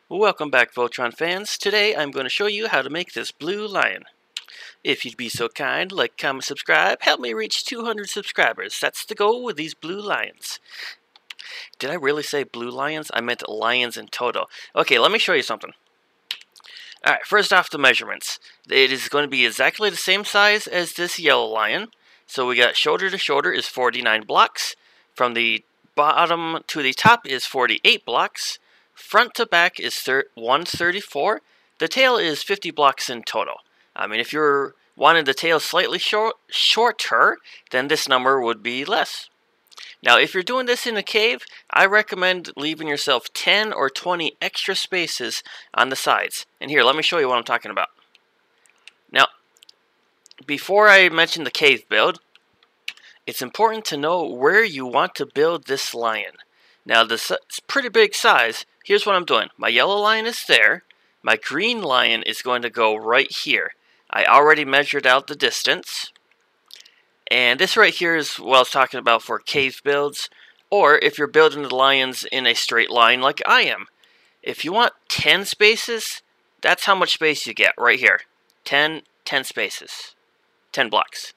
Welcome back, Voltron fans. Today I'm going to show you how to make this blue lion. If you'd be so kind, like, comment, subscribe, help me reach 200 subscribers. That's the goal with these blue lions. Did I really say blue lions? I meant lions in total. Okay, let me show you something. Alright, first off, the measurements. It is going to be exactly the same size as this yellow lion. So we got shoulder to shoulder is 49 blocks. From the bottom to the top is 48 blocks. Front to back is 134. The tail is 50 blocks in total. I mean, if you're wanting the tail slightly shorter, then this number would be less. Now, if you're doing this in a cave, I recommend leaving yourself 10 or 20 extra spaces on the sides. And here, let me show you what I'm talking about. Now, before I mention the cave build, it's important to know where you want to build this lion. Now, this is pretty big size. Here's what I'm doing. My yellow lion is there. My green lion is going to go right here. I already measured out the distance. And this right here is what I was talking about for cave builds, or if you're building the lions in a straight line like I am. If you want 10 spaces, that's how much space you get right here. 10 spaces. 10 blocks.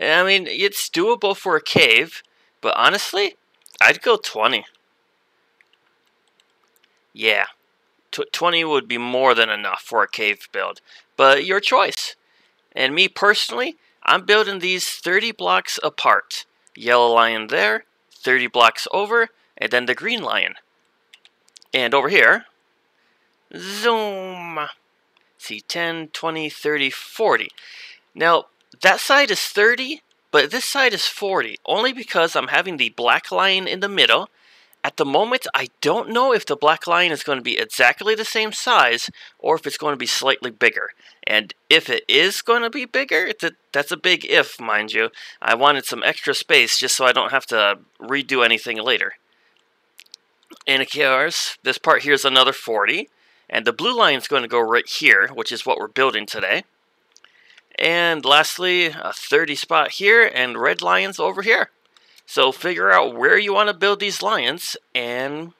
I mean, it's doable for a cave, but honestly, I'd go 20. Yeah, 20 would be more than enough for a cave build, but your choice. And me personally, I'm building these 30 blocks apart. Yellow lion there, 30 blocks over, and then the green lion. And over here, zoom. See, 10, 20, 30, 40. Now, that side is 30, but this side is 40, only because I'm having the black lion in the middle. At the moment, I don't know if the black lion is going to be exactly the same size or if it's going to be slightly bigger. And if it is going to be bigger, that's a big if, mind you. I wanted some extra space just so I don't have to redo anything later. And of course, this part here is another 40. And the blue lion is going to go right here, which is what we're building today. And lastly, a 30 spot here and red lions over here. So figure out where you want to build these lions and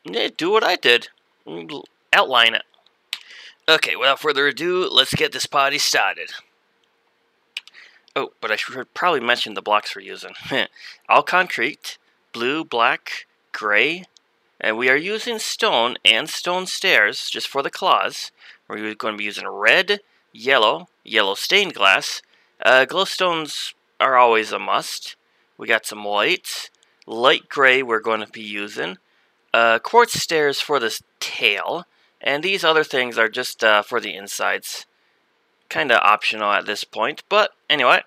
do what I did. Outline it. Okay, without further ado, let's get this party started. Oh, but I should probably mention the blocks we're using. All concrete, blue, black, gray, and we are using stone and stone stairs just for the claws. We're going to be using red, yellow stained glass. Glowstones are always a must. We got some white, light gray we're going to be using, quartz stairs for this tail, and these other things are just for the insides. Kind of optional at this point, but anyway.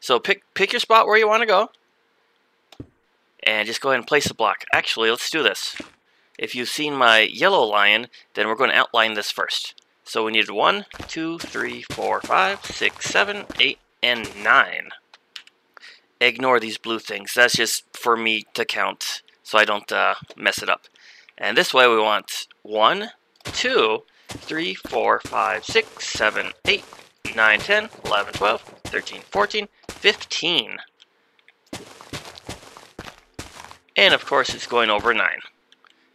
So pick your spot where you want to go, and just go ahead and place a block. Actually, let's do this. If you've seen my yellow lion, then we're going to outline this first. So we need 1, 2, 3, 4, 5, 6, 7, 8, and 9. Ignore these blue things. That's just for me to count so I don't mess it up. And this way we want 1, 2, 3, 4, 5, 6, 7, 8, 9, 10, 11, 12, 13, 14, 15. And of course it's going over 9.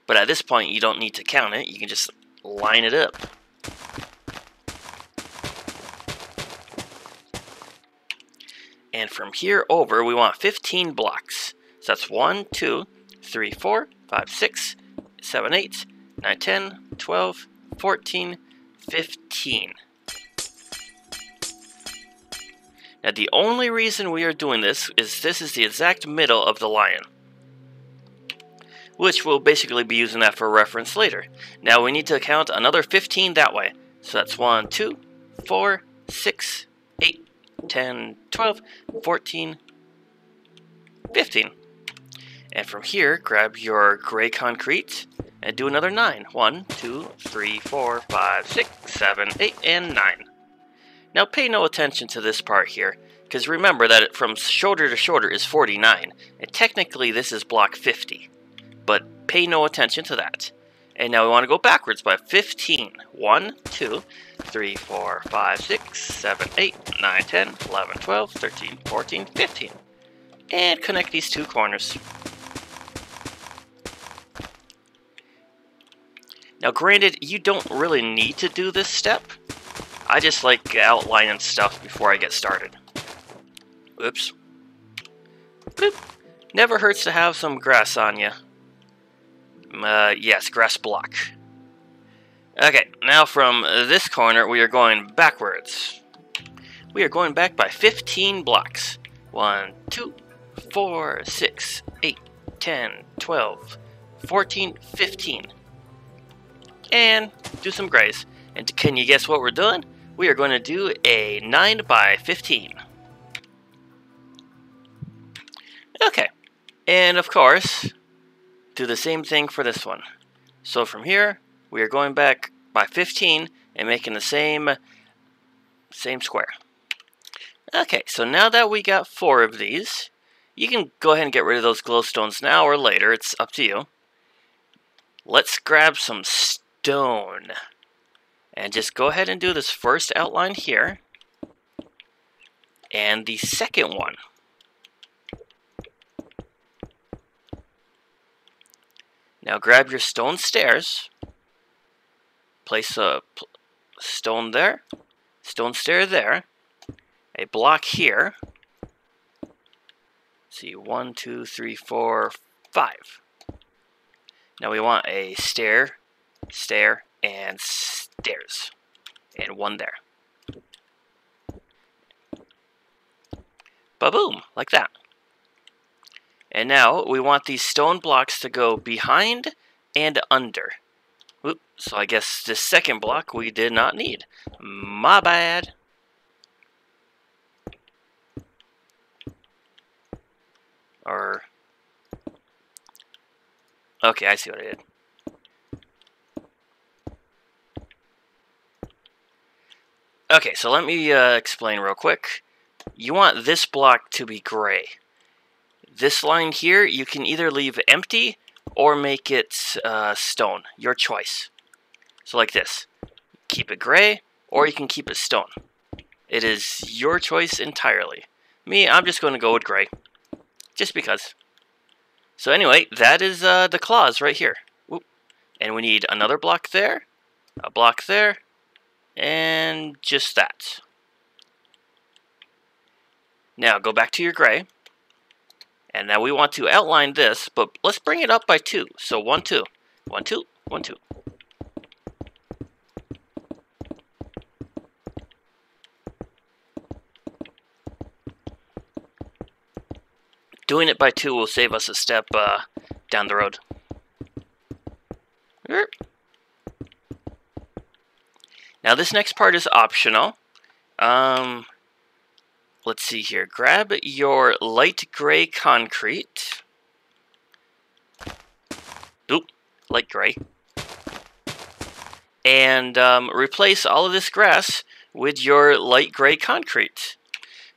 But at this point you don't need to count it. You can just line it up. And from here over, we want 15 blocks. So that's 1, 2, 3, 4, 5, 6, 7, 8, 9, 10, 12, 14, 15. Now the only reason we are doing this is the exact middle of the lion, which we'll basically be using that for reference later. Now we need to count another 15 that way. So that's 1, 2, 4, 6, 8, 10, 12, 14, 15. And from here, grab your gray concrete and do another 9. 1, 2, 3, 4, 5, 6, 7, 8, and 9. Now pay no attention to this part here, because remember that from shoulder to shoulder is 49, and technically this is block 50. But pay no attention to that. And now we want to go backwards by 15. 1, 2, 3, 4, 5, 6, 7, 8, 9, 10, 11, 12, 13, 14, 15. And connect these two corners. Now granted, you don't really need to do this step. I just like outlining stuff before I get started. Oops. Boop. Never hurts to have some grass on you. Yes, grass block. Okay, now from this corner, we are going backwards. We are going back by 15 blocks. 1, 2, 4, 6, 8, 10, 12, 14, 15. And do some grays. And can you guess what we're doing? We are going to do a 9 by 15. Okay, and of course, do the same thing for this one. So from here, we are going back by 15 and making the same square. Okay, so now that we got 4 of these, you can go ahead and get rid of those glowstones now or later, it's up to you. Let's grab some stone. And just go ahead and do this first outline here. And the second one. Now grab your stone stairs. Place a stone there. Stone stair there. A block here. Let's see, 1, 2, 3, 4, 5. Now we want a stair, and stairs. And 1 there. Ba-boom, like that. And now we want these stone blocks to go behind and under. Oop, so I guess this second block we did not need. My bad. Or... okay, I see what I did. Okay, so let me explain real quick. You want this block to be gray. This line here, you can either leave empty or make it stone. Your choice. So like this. Keep it gray, or you can keep it stone. It is your choice entirely. Me, I'm just going to go with gray. Just because. So anyway, that is the claws right here. Oop. And we need another block there, a block there, and just that. Now go back to your gray. And now we want to outline this, but let's bring it up by 2. So 1, 2, 1, 2, 1, 2. Doing it by 2 will save us a step down the road. Now this next part is optional. Let's see here. Grab your light gray concrete. Oop, light gray. And replace all of this grass with your light gray concrete.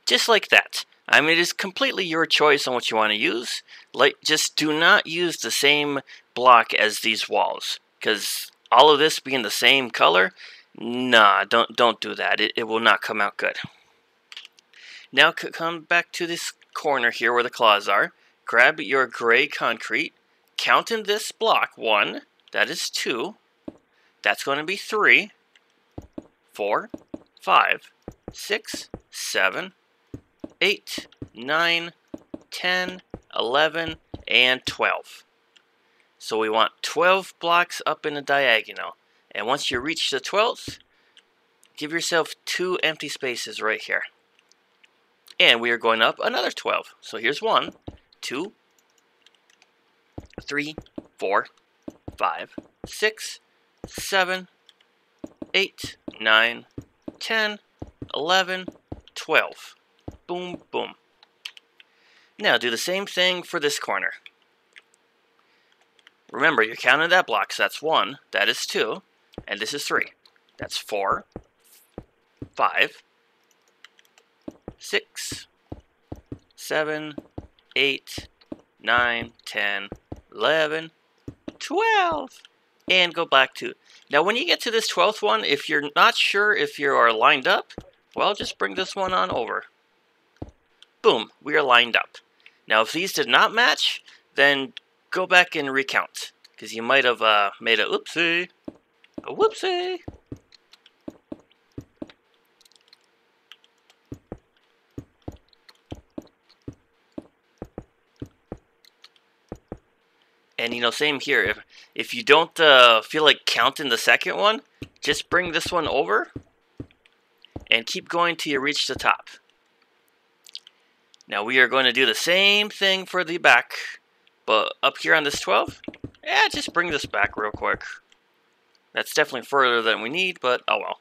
Just like that. I mean, it is completely your choice on what you want to use. Like, just do not use the same block as these walls. Because all of this being the same color, nah, don't do that. It will not come out good. Now come back to this corner here where the claws are. Grab your gray concrete. Count in this block. 1. That is 2. That's going to be 3, 4, 5, 6, 7, 8, 9, 10, 11, and 12. So we want 12 blocks up in a diagonal. And once you reach the 12th, give yourself 2 empty spaces right here. And we are going up another 12. So here's 1, 2, 3, 4, 5, 6, 7, 8, 9, 10, 11, 12. Boom, boom. Now do the same thing for this corner. Remember, you're counting that block, so that's 1, that is 2, and this is 3. That's 4, 5, 6, 7, 8, 9, 10, 11, 12. And go back to... Now when you get to this 12th one, if you're not sure if you are lined up, well, just bring this one on over. Boom, we are lined up. Now if these did not match, then go back and recount, because you might have made a oopsie. Whoopsie! And same here. If you don't feel like counting the second one, just bring this one over and keep going till you reach the top. Now we are going to do the same thing for the back, but up here on this 12, yeah, just bring this back real quick. That's definitely further than we need, but oh well.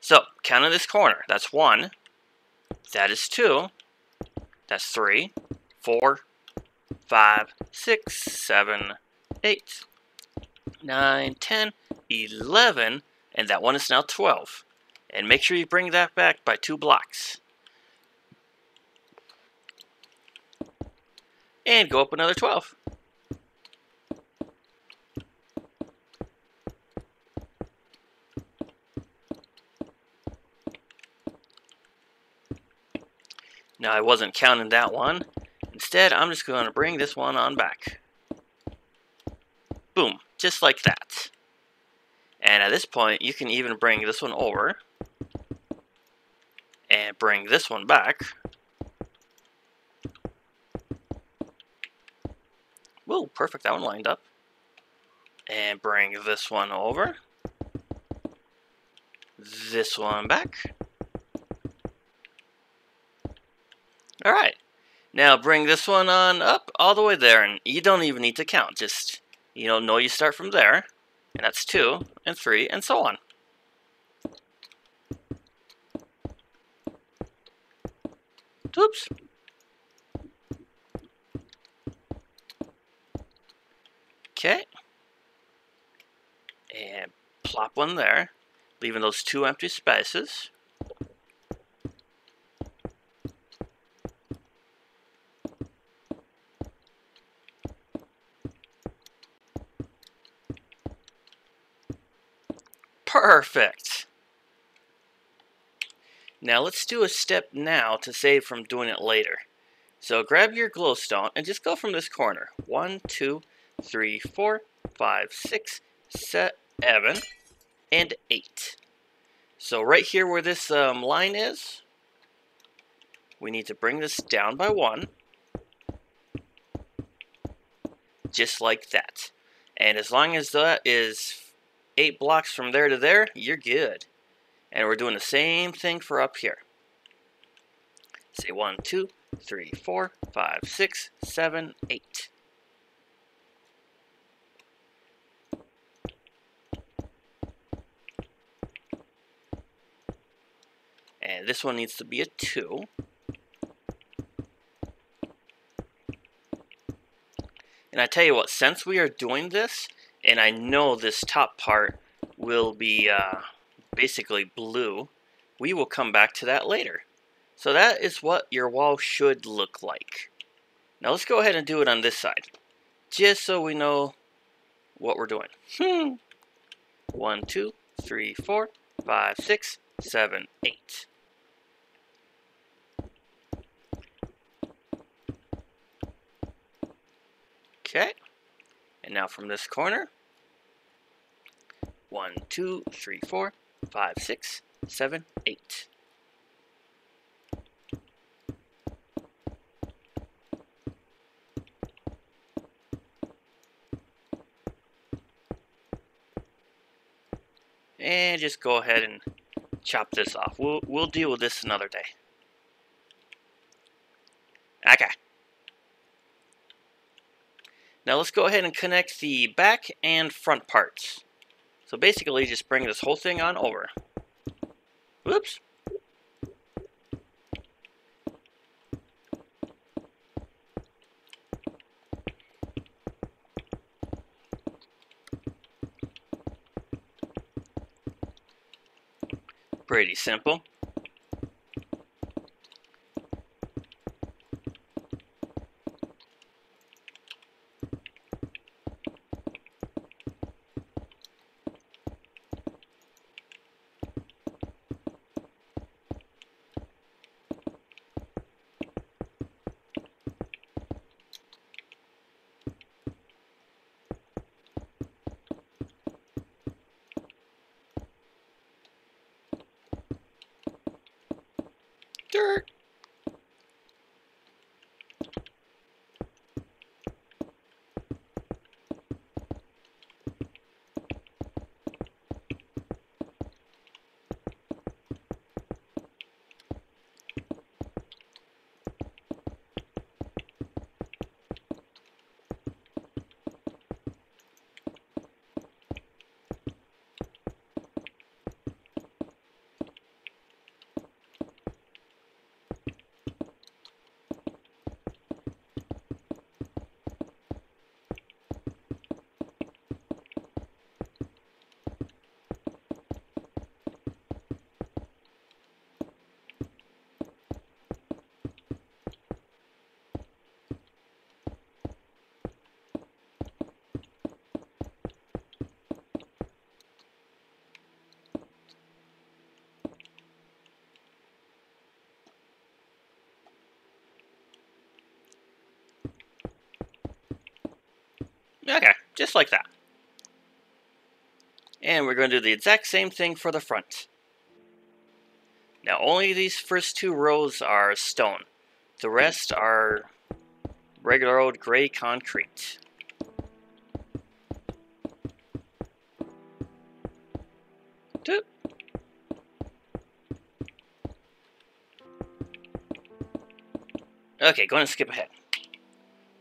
So, count in this corner. That's 1. That is 2. That's 3, 4, 5, 6, 7, 8, 9, 10, 11, and that one is now 12. And make sure you bring that back by 2 blocks. And go up another 12. Now I wasn't counting that one. Instead, I'm just going to bring this one on back. Boom, just like that. And at this point, you can even bring this one over and bring this one back. Whoa, perfect, that one lined up. And bring this one over. This one back. Alright, now bring this one on up all the way there, and you don't even need to count. Just, know you start from there, and that's 2, and 3, and so on. Oops. Okay. And plop one there, leaving those 2 empty spaces. Perfect. Now let's do a step now to save from doing it later. So grab your glowstone and just go from this corner. 1, 2, 3, 4, 5, 6, 7, and 8. So right here where this line is, we need to bring this down by 1. Just like that. And as long as that is 8 blocks from there to there, you're good. And we're doing the same thing for up here. Say 1, 2, 3, 4, 5, 6, 7, 8. And this one needs to be a 2. And I tell you what, since we are doing this, and I know this top part will be basically blue, we will come back to that later. So that is what your wall should look like. Now let's go ahead and do it on this side, just so we know what we're doing. 1, 2, 3, 4, 5, 6, 7, 8. Okay, and now from this corner, 1, 2, 3, 4, 5, 6, 7, 8. And just go ahead and chop this off. We'll deal with this another day. Okay. Now let's go ahead and connect the back and front parts. So basically just bring this whole thing on over. Whoops. Pretty simple. Dirt. Okay, just like that. And we're going to do the exact same thing for the front. Now, only these first 2 rows are stone. The rest are regular old gray concrete. Doop. Okay, going to skip ahead.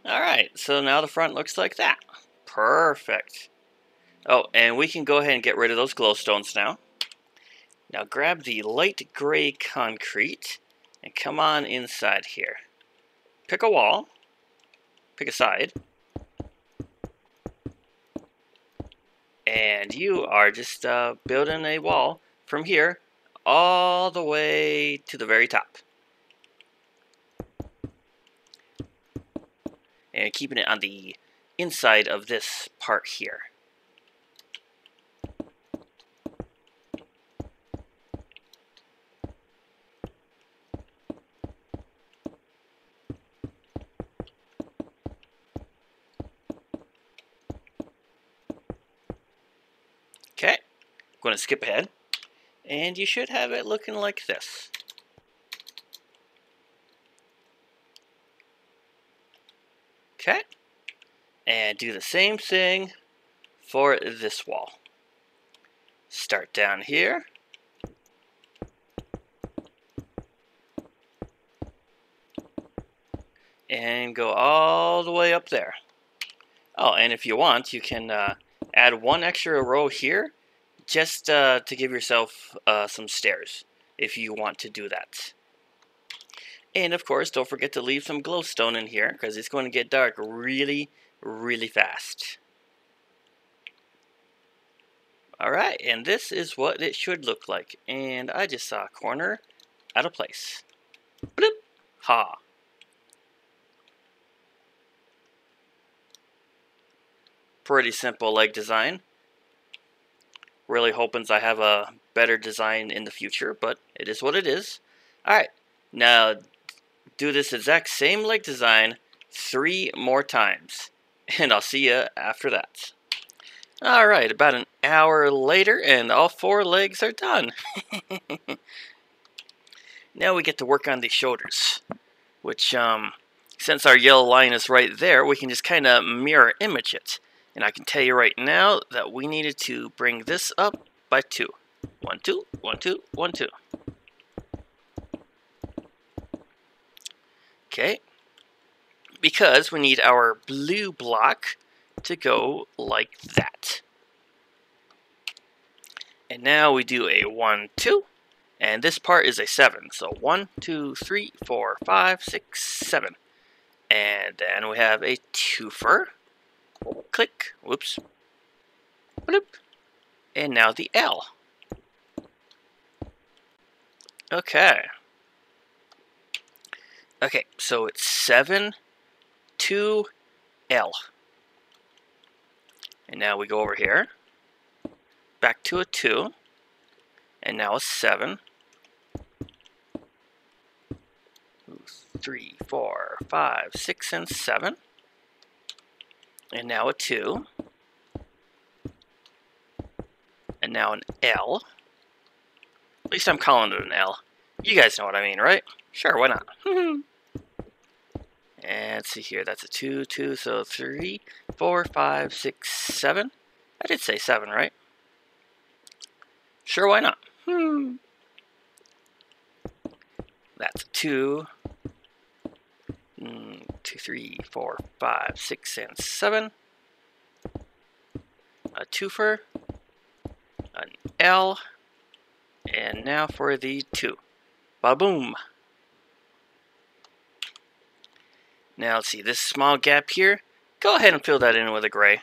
Alright, so now the front looks like that. Perfect. Oh, and we can go ahead and get rid of those glowstones now. Now grab the light gray concrete and come on inside here. Pick a wall. Pick a side. And you are just building a wall from here all the way to the very top. And keeping it on the inside of this part here. Okay, I'm going to skip ahead, and you should have it looking like this. Okay, and do the same thing for this wall. Start down here. And go all the way up there. Oh, and if you want, you can add 1 extra row here, just to give yourself some stairs, if you want to do that. And of course, don't forget to leave some glowstone in here, because it's going to get dark really, really fast. Alright, and this is what it should look like. And I just saw a corner out of place. Bloop! Ha! Pretty simple leg design. Really hoping I have a better design in the future, but it is what it is. Alright, now do this exact same leg design 3 more times, and I'll see you after that. Alright, about an hour later, and all 4 legs are done. Now we get to work on the shoulders, which, since our yellow line is right there, we can just kind of mirror image it. And I can tell you right now that we needed to bring this up by 2. 1, 2, 1, 2, 1, 2. Okay. Because we need our blue block to go like that. And now we do a 1, 2. And this part is a 7. So 1, 2, 3, 4, 5, 6, 7. And then we have a twofer. Click. Whoops. Bloop. And now the L. Okay. Okay, so it's 7, 2, L. And now we go over here. Back to a 2. And now a 7. 3, 4, 5, 6, and 7. And now a 2. And now an L. At least I'm calling it an L. You guys know what I mean, right? Sure, why not? And let's see here, that's a 2, 2, so 3, 4, 5, 6, 7. I did say 7, right? Sure, why not? That's a 2, 2, 3, 4, 5, 6, and 7. A twofer, an L, and now for the 2. Ba-boom! Now let's see, this small gap here, go ahead and fill that in with a gray.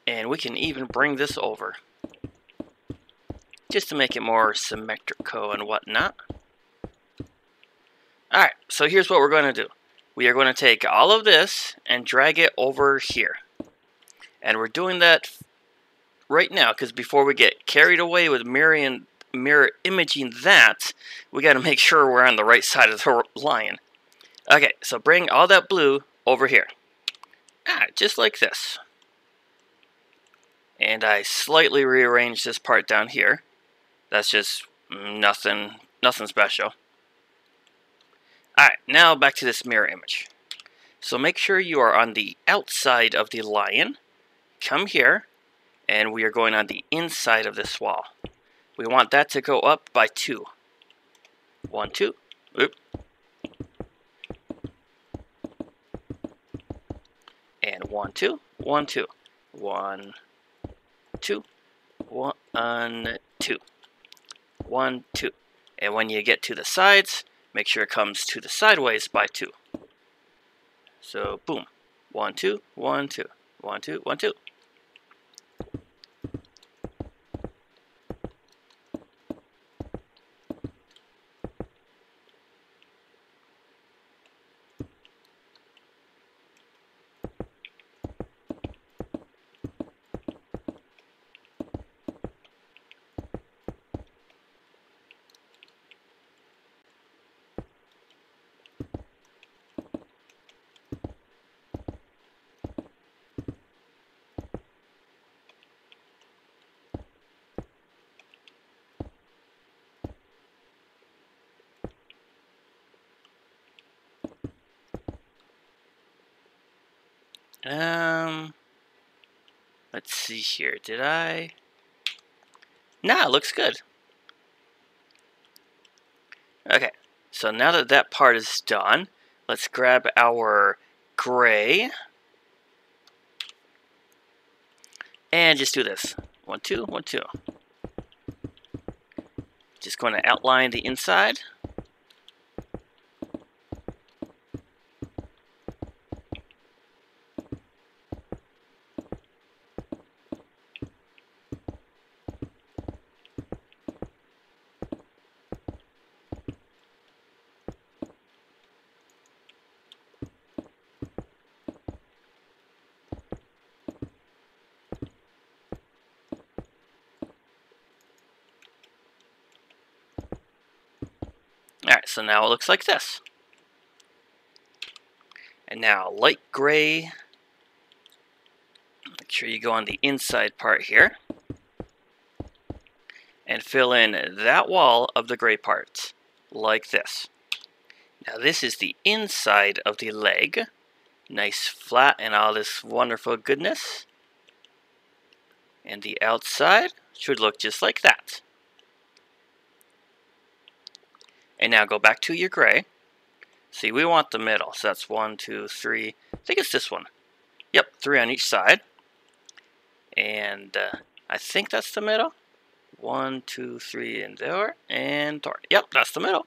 And we can even bring this over, just to make it more symmetrical and whatnot. Alright, so here's what we're going to do. We are going to take all of this and drag it over here. And we're doing that right now, because before we get carried away with mirror imaging that, we got to make sure we're on the right side of the line. Okay, so bring all that blue over here. Just like this. And I slightly rearranged this part down here. That's just nothing special. Alright, now back to this mirror image. So make sure you are on the outside of the lion. Come here, and we are going on the inside of this wall. We want that to go up by 2. 1, 2. Oop. And 1, 2. 1, 2. 1, 2. 1, 2. 1, 2. And when you get to the sides, make sure it comes to the sideways by 2. So, boom. 1, 2, 1, 2. 1, 2, 1, 2. Let's see here. Did I? Nah, it looks good. Okay, so now that that part is done, let's grab our gray and just do this. 1, 2, 1, 2. Just going to outline the inside. Alright, so now it looks like this. And now light gray. Make sure you go on the inside part here. And fill in that wall of the gray part. Like this. Now this is the inside of the leg. Nice flat and all this wonderful goodness. And the outside should look just like that. And now go back to your gray. See, we want the middle. So that's 1, 2, 3. I think it's this one. Yep, 3 on each side. And I think that's the middle. 1, 2, 3 in there. And 4. Yep, that's the middle.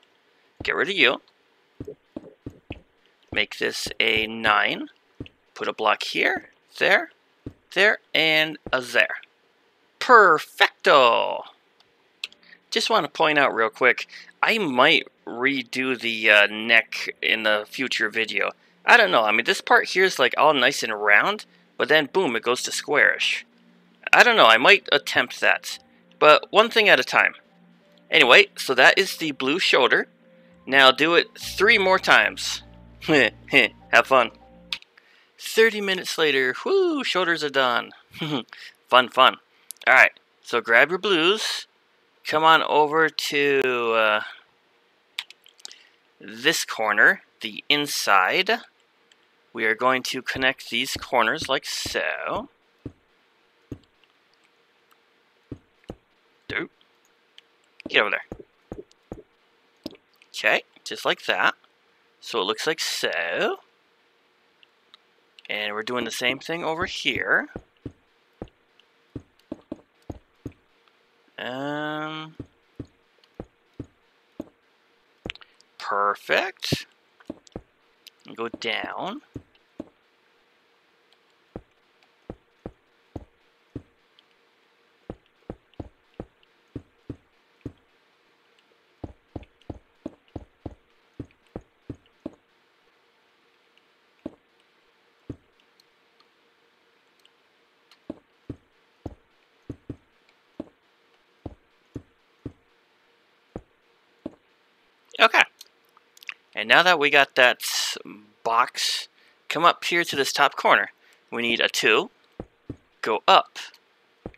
Get rid of you. Make this a 9. Put a block here, there, and a there. Perfecto! Just want to point out real quick, I might redo the neck in the future video. I don't know, I mean this part here is like all nice and round, but then boom, it goes to squarish. I don't know, I might attempt that. But one thing at a time. Anyway, so that is the blue shoulder. Now do it 3 more times. Have fun. 30 minutes later, whoo, shoulders are done. Fun, fun. Alright, so grab your blues. come on over to this corner, the inside. We are going to connect these corners like so. Doop. Get over there. Okay, just like that. So it looks like so. And we're doing the same thing over here. Perfect. And go down. Okay. And now that we got that box, come up here to this top corner. We need a 2, go up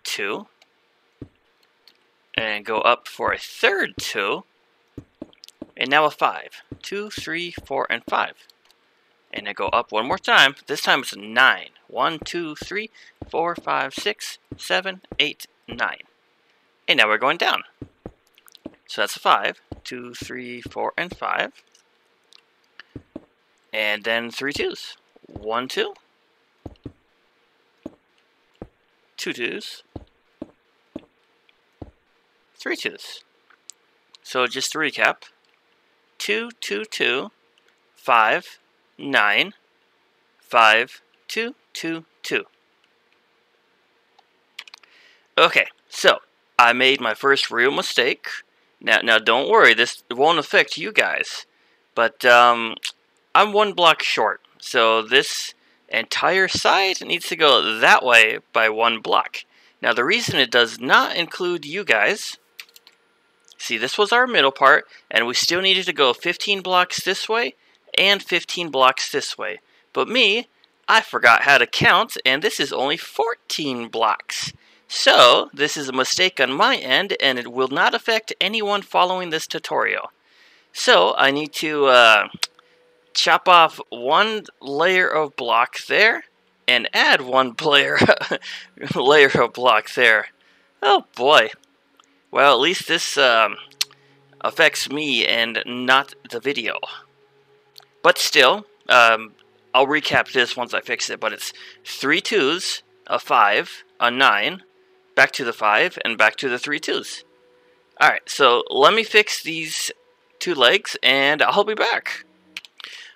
2, and go up for a third 2, and now a 5. 2, 3, 4, and 5. And then go up one more time. This time it's a 9. 1, 2, 3, 4, 5, 6, 7, 8, 9. And now we're going down. So that's a 5. 2, 3, 4, and 5. And then 3 2s. 1, 2. 2 2s. 3 2s. So just to recap. 2, 2, 2, 5, 9, 5, 2, 2, 2. Okay, so I made my first real mistake. Now don't worry, this won't affect you guys. But I'm 1 block short, so this entire side needs to go that way by 1 block. Now the reason it does not include you guys, see, this was our middle part, and we still needed to go 15 blocks this way and 15 blocks this way. But me, I forgot how to count, and this is only 14 blocks. So this is a mistake on my end, and it will not affect anyone following this tutorial. So I need to chop off 1 layer of block there, and add 1 layer of block there. Oh boy. Well, at least this affects me and not the video. But still, I'll recap this once I fix it, but it's 3 2s, a 5, a 9, back to the 5, and back to the 3 2s. Alright, so let me fix these 2 legs, and I'll be back.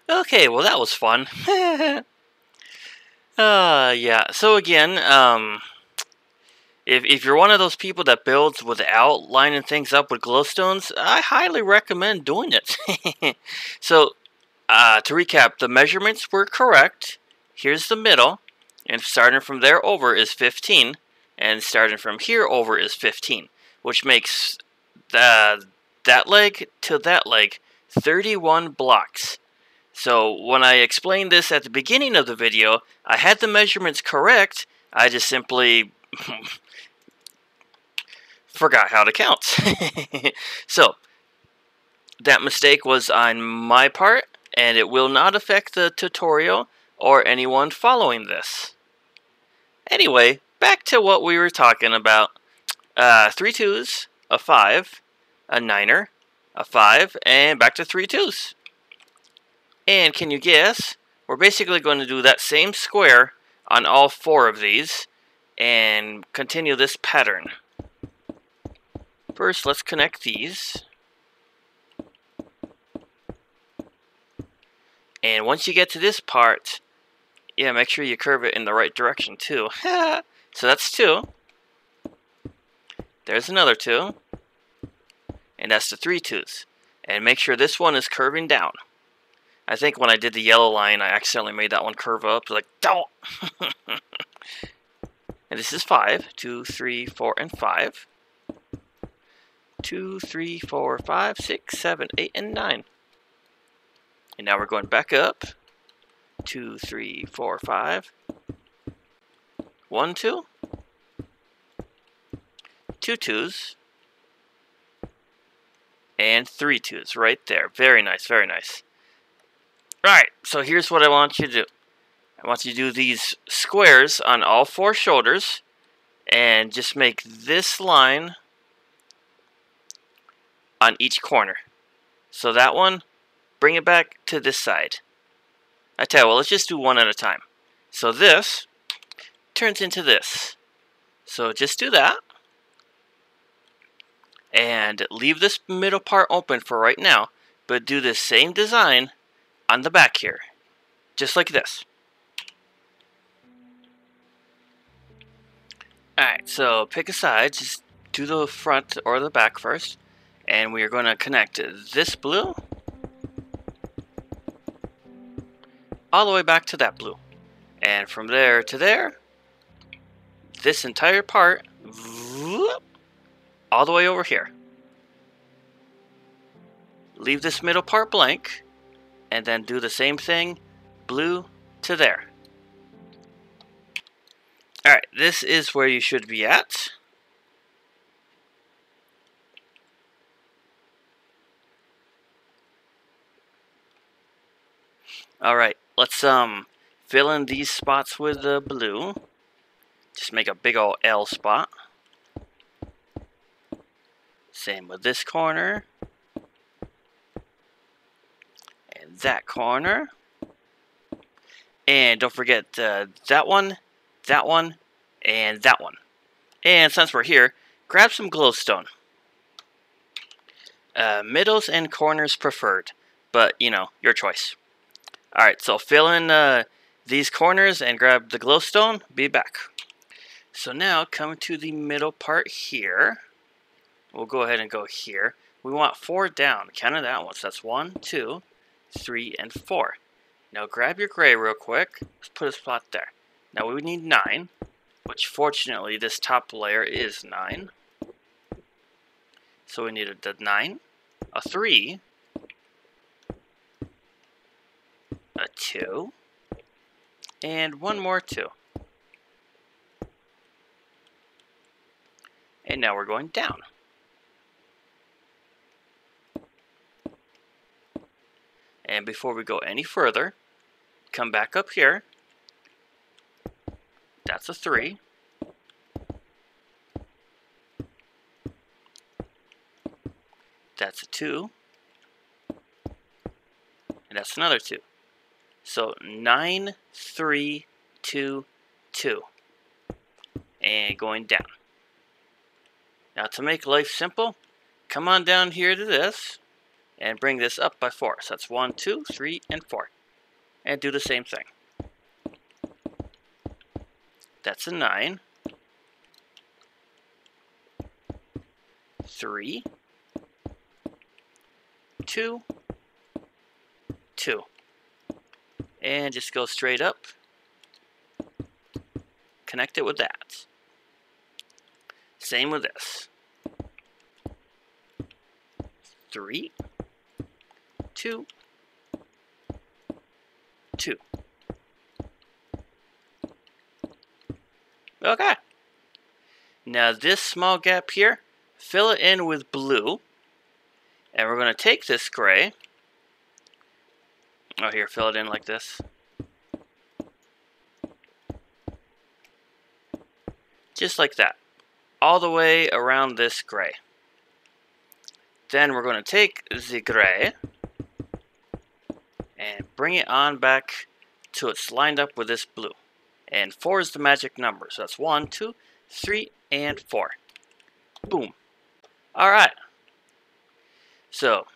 Okay, well that was fun. Yeah, so again, if you're one of those people that builds without lining things up with glowstones, I highly recommend doing it. So, to recap, the measurements were correct. Here's the middle, and starting from there over is 15, and starting from here over is 15, which makes that leg to that leg 31 blocks. So when I explained this at the beginning of the video, I had the measurements correct, I just simply forgot how to count. So, that mistake was on my part, and it will not affect the tutorial or anyone following this. Anyway, back to what we were talking about. 3 2s, a 5, a 9er, a 5, and back to 3 2s. And can you guess? We're basically going to do that same square on all 4 of these and continue this pattern. First, let's connect these. And once you get to this part, yeah, make sure you curve it in the right direction too. So that's 2. There's another 2. And that's the 3 2s. And make sure this one is curving down. I think when I did the yellow line, I accidentally made that one curve up. Like, don't! And this is 5. 2, 3, 4, and 5. 2, 3, 4, 5, 6, 7, 8, and 9. And now we're going back up. 2, 3, 4, 5. 1, 2. 2 2s. And 3 2s right there. Very nice, very nice. Alright, so here's what I want you to do. I want you to do these squares on all 4 shoulders. And just make this line on each corner. So that one, bring it back to this side. I tell you what, let's just do one at a time. So this turns into this. So just do that. And leave this middle part open for right now. But do the same design on the back here. Just like this. Alright, so pick a side. Just do the front or the back first. And we are going to connect this blue all the way back to that blue. And from there to there, this entire part, all the way over here. Leave this middle part blank, and then do the same thing, blue to there. Alright, this is where you should be at. Alright, let's fill in these spots with the blue. Just make a big old L spot. Same with this corner. And that corner. And don't forget that one, and that one. And since we're here, grab some glowstone. Middles and corners preferred, but you know, your choice. Alright, so fill in these corners and grab the glowstone. Be back. So now, come to the middle part here. We'll go ahead and go here. We want 4 down. Count it out once. That's 1, 2, 3, and 4. Now grab your gray real quick. Let's put a spot there. Now we need 9, which fortunately this top layer is 9. So we need a 9, a 3, a 2, and one more 2. And now we're going down. And before we go any further, come back up here. That's a 3. That's a 2. And that's another 2. So 9, 3, 2, 2. And going down. Now to make life simple, come on down here to this and bring this up by 4. So that's 1, 2, 3, and 4. And do the same thing. That's a 9. 3, 2, 2. And just go straight up. Connect it with that. Same with this. 3, 2, 2. Okay. Now this small gap here, fill it in with blue. And we're going to take this gray. Oh, here, fill it in like this. Just like that. All the way around this gray. Then we're going to take the gray and bring it on back till it's lined up with this blue. And 4 is the magic number. So that's 1, 2, 3, and 4. Boom. Alright. So,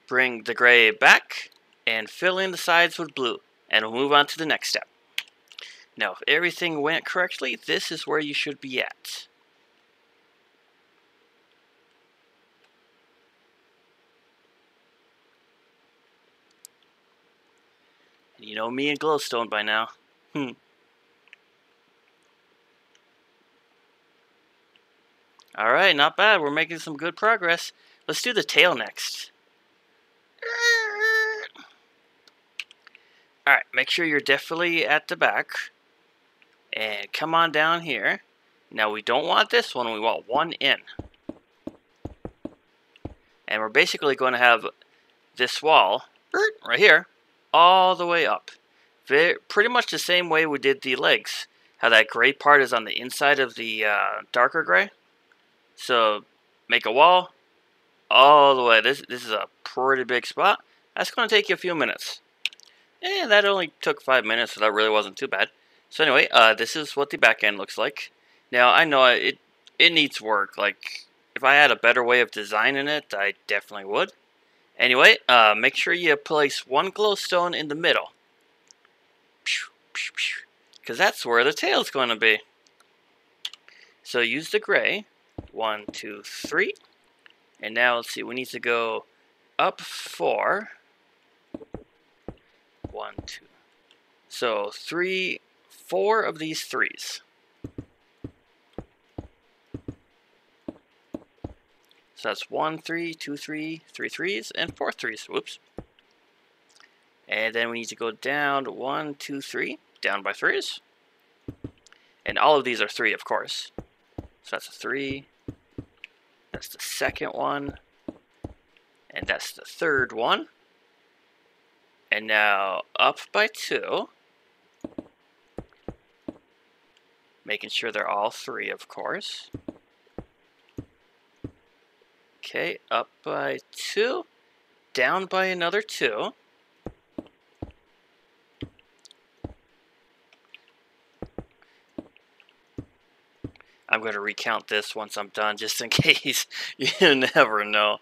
bring the gray back and fill in the sides with blue. And we'll move on to the next step. Now, if everything went correctly, this is where you should be at. You know me and glowstone by now. Alright, not bad. We're making some good progress. Let's do the tail next. Alright, make sure you're definitely at the back. And come on down here. Now we don't want this one, we want one in. And we're basically going to have this wall right here all the way up. Pretty much the same way we did the legs. How that gray part is on the inside of the darker gray. So make a wall all the way. This is a pretty big spot. That's going to take you a few minutes. And that only took 5 minutes, so that really wasn't too bad. So anyway, this is what the back end looks like. Now, I know it needs work. Like, if I had a better way of designing it, I definitely would. Anyway, make sure you place one glowstone in the middle. Because that's where the tail's going to be. So use the gray. 1, 2, 3. And now, let's see, we need to go up 4. 1, 2. So 4 of these 3s. So that's 1, 3, 2, 3, 3 3s, and 4 3s. Whoops. And then we need to go down 1, 2, 3, down by 3s. And all of these are 3, of course. So that's a 3. That's the second one. And that's the third one. And now up by 2. Making sure they're all 3, of course. Okay, up by 2. Down by another 2. I'm going to recount this once I'm done, just in case. You never know.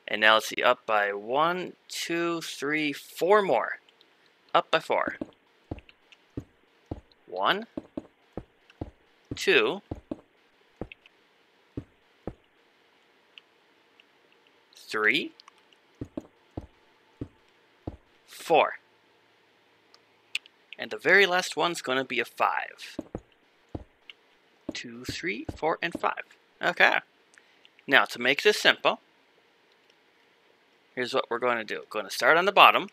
And now let's see, up by 1, 2, 3, 4 more. Up by 4. 1, 2, 3, 4. And the very last one's going to be a 5. 2, 3, 4, and 5. Okay. Now, to make this simple, here's what we're going to do. We're going to start on the bottom,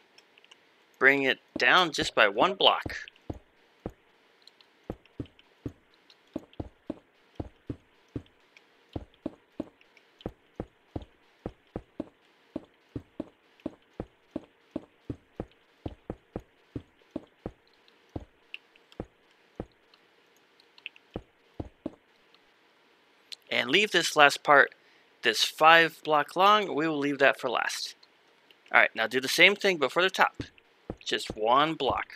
bring it down just by 1 block. And leave this last part, this 5 block long, we will leave that for last. Alright, now do the same thing but for the top. Just 1 block.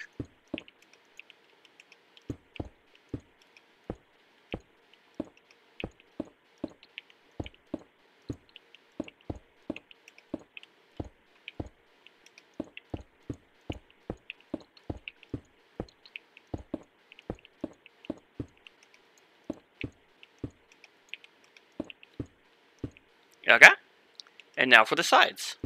Okay? And now for the sides.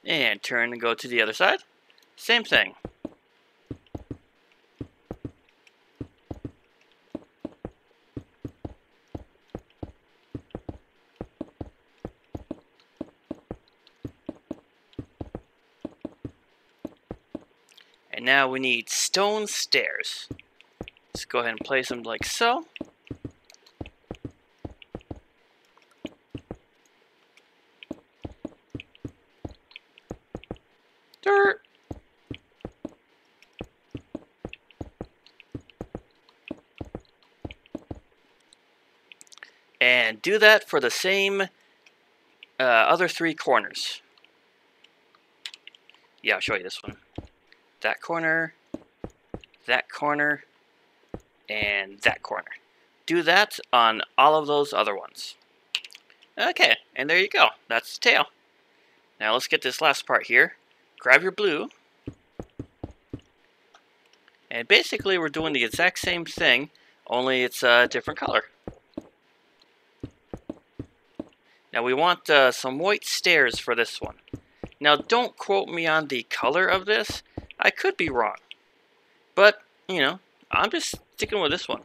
And turn and go to the other side. Same thing. And now we need stone stairs. Let's go ahead and place them like so. Dirt. And do that for the same other 3 corners. Yeah, I'll show you this one. That corner, and that corner. Do that on all of those other ones. Okay, and there you go. That's the tail. Now let's get this last part here. Grab your blue. And basically we're doing the exact same thing, only it's a different color. Now we want some white stairs for this one. Now don't quote me on the color of this. I could be wrong. But, you know, I'm just sticking with this one.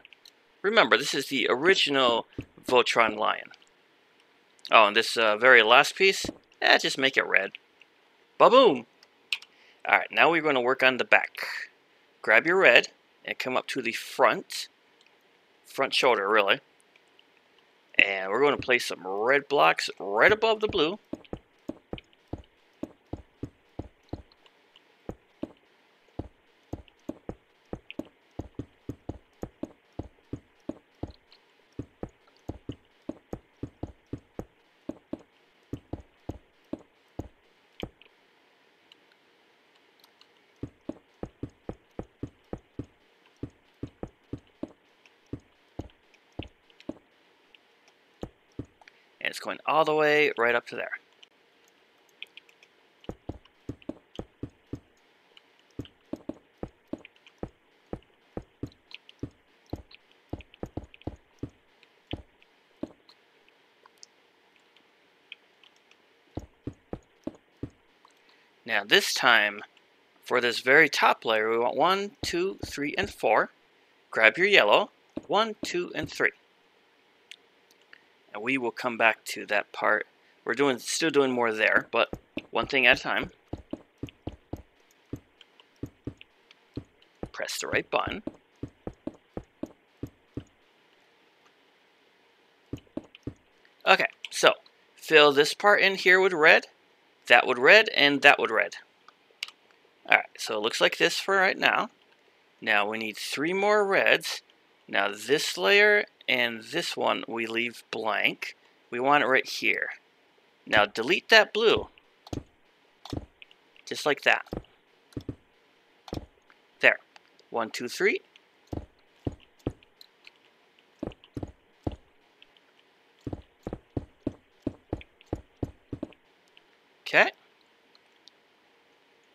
Remember, this is the original Voltron lion. Oh, and this very last piece, just make it red. Ba-boom! Alright, now we're going to work on the back. Grab your red and come up to the front shoulder, really. And we're going to place some red blocks right above the blue. And it's going all the way right up to there. Now this time, for this very top layer, we want 1, 2, 3, and 4. Grab your yellow, 1, 2, and 3. And we will come back to that part. We're still doing more there, but one thing at a time. Press the right button. Okay, so fill this part in here with red, that with red, and that with red. Alright, so it looks like this for right now. Now we need 3 more reds. Now this layer and this one we leave blank. We want it right here. Now delete that blue. Just like that. There. 1, 2, 3. Okay.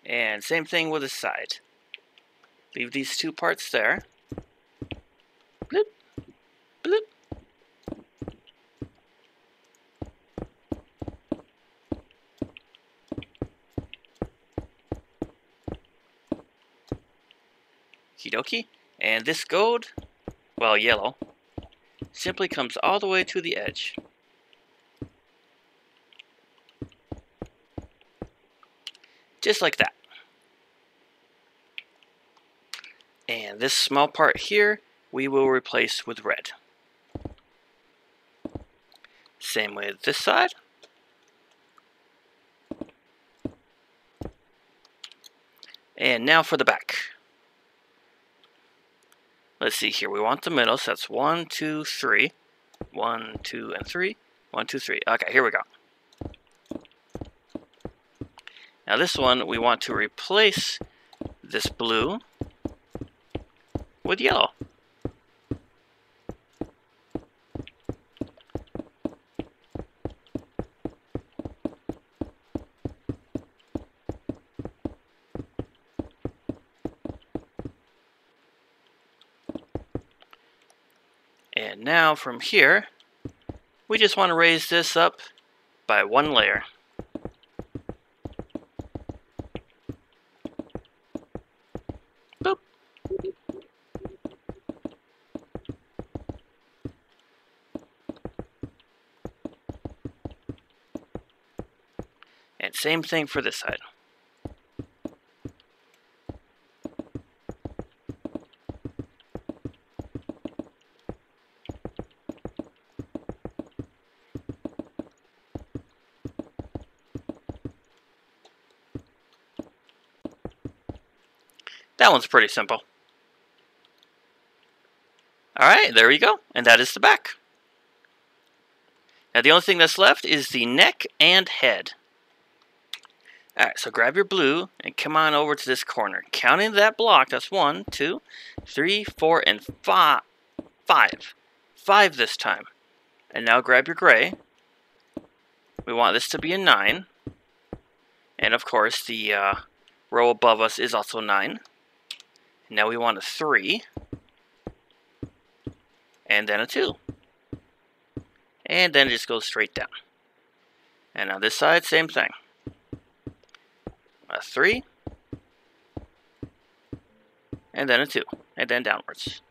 And same thing with the side. Leave these 2 parts there. Bloop. Bloop. Okie dokie. And this gold, well, yellow, simply comes all the way to the edge. Just like that. And this small part here, we will replace with red. Same with this side. And now for the back. Let's see here. We want the middle, so that's 1, 2, 3. 1, 2, and 3. 1, 2, 3. Okay, here we go. Now this one, we want to replace this blue with yellow. And now from here, we just want to raise this up by 1 layer. Boop. And same thing for this side. That one's pretty simple. Alright, there we go. And that is the back. Now the only thing that's left is the neck and head. Alright, so grab your blue and come on over to this corner. Counting that block, that's 1, 2, 3, 4, and 5. 5 this time. And now grab your gray. We want this to be a 9. And of course, the row above us is also 9. Now we want a 3. And then a 2. And then it just goes straight down. And on this side, same thing. A 3. And then a 2. And then downwards.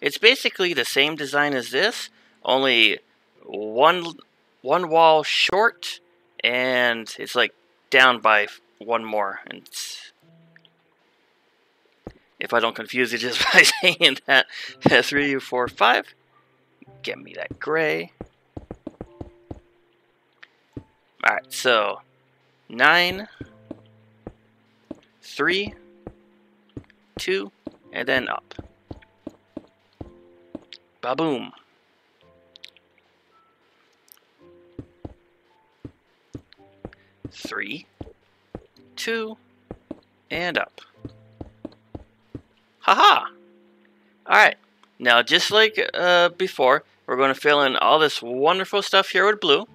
It's basically the same design as this, only one wall short, and it's like down by one more. And if I don't confuse you just by saying that, 3, 4, 5. Get me that gray. Alright, so 9, 3, 2, and then up. Ba-boom. Three, 2, and up. Haha! Alright, now just like before, we're going to fill in all this wonderful stuff here with blue.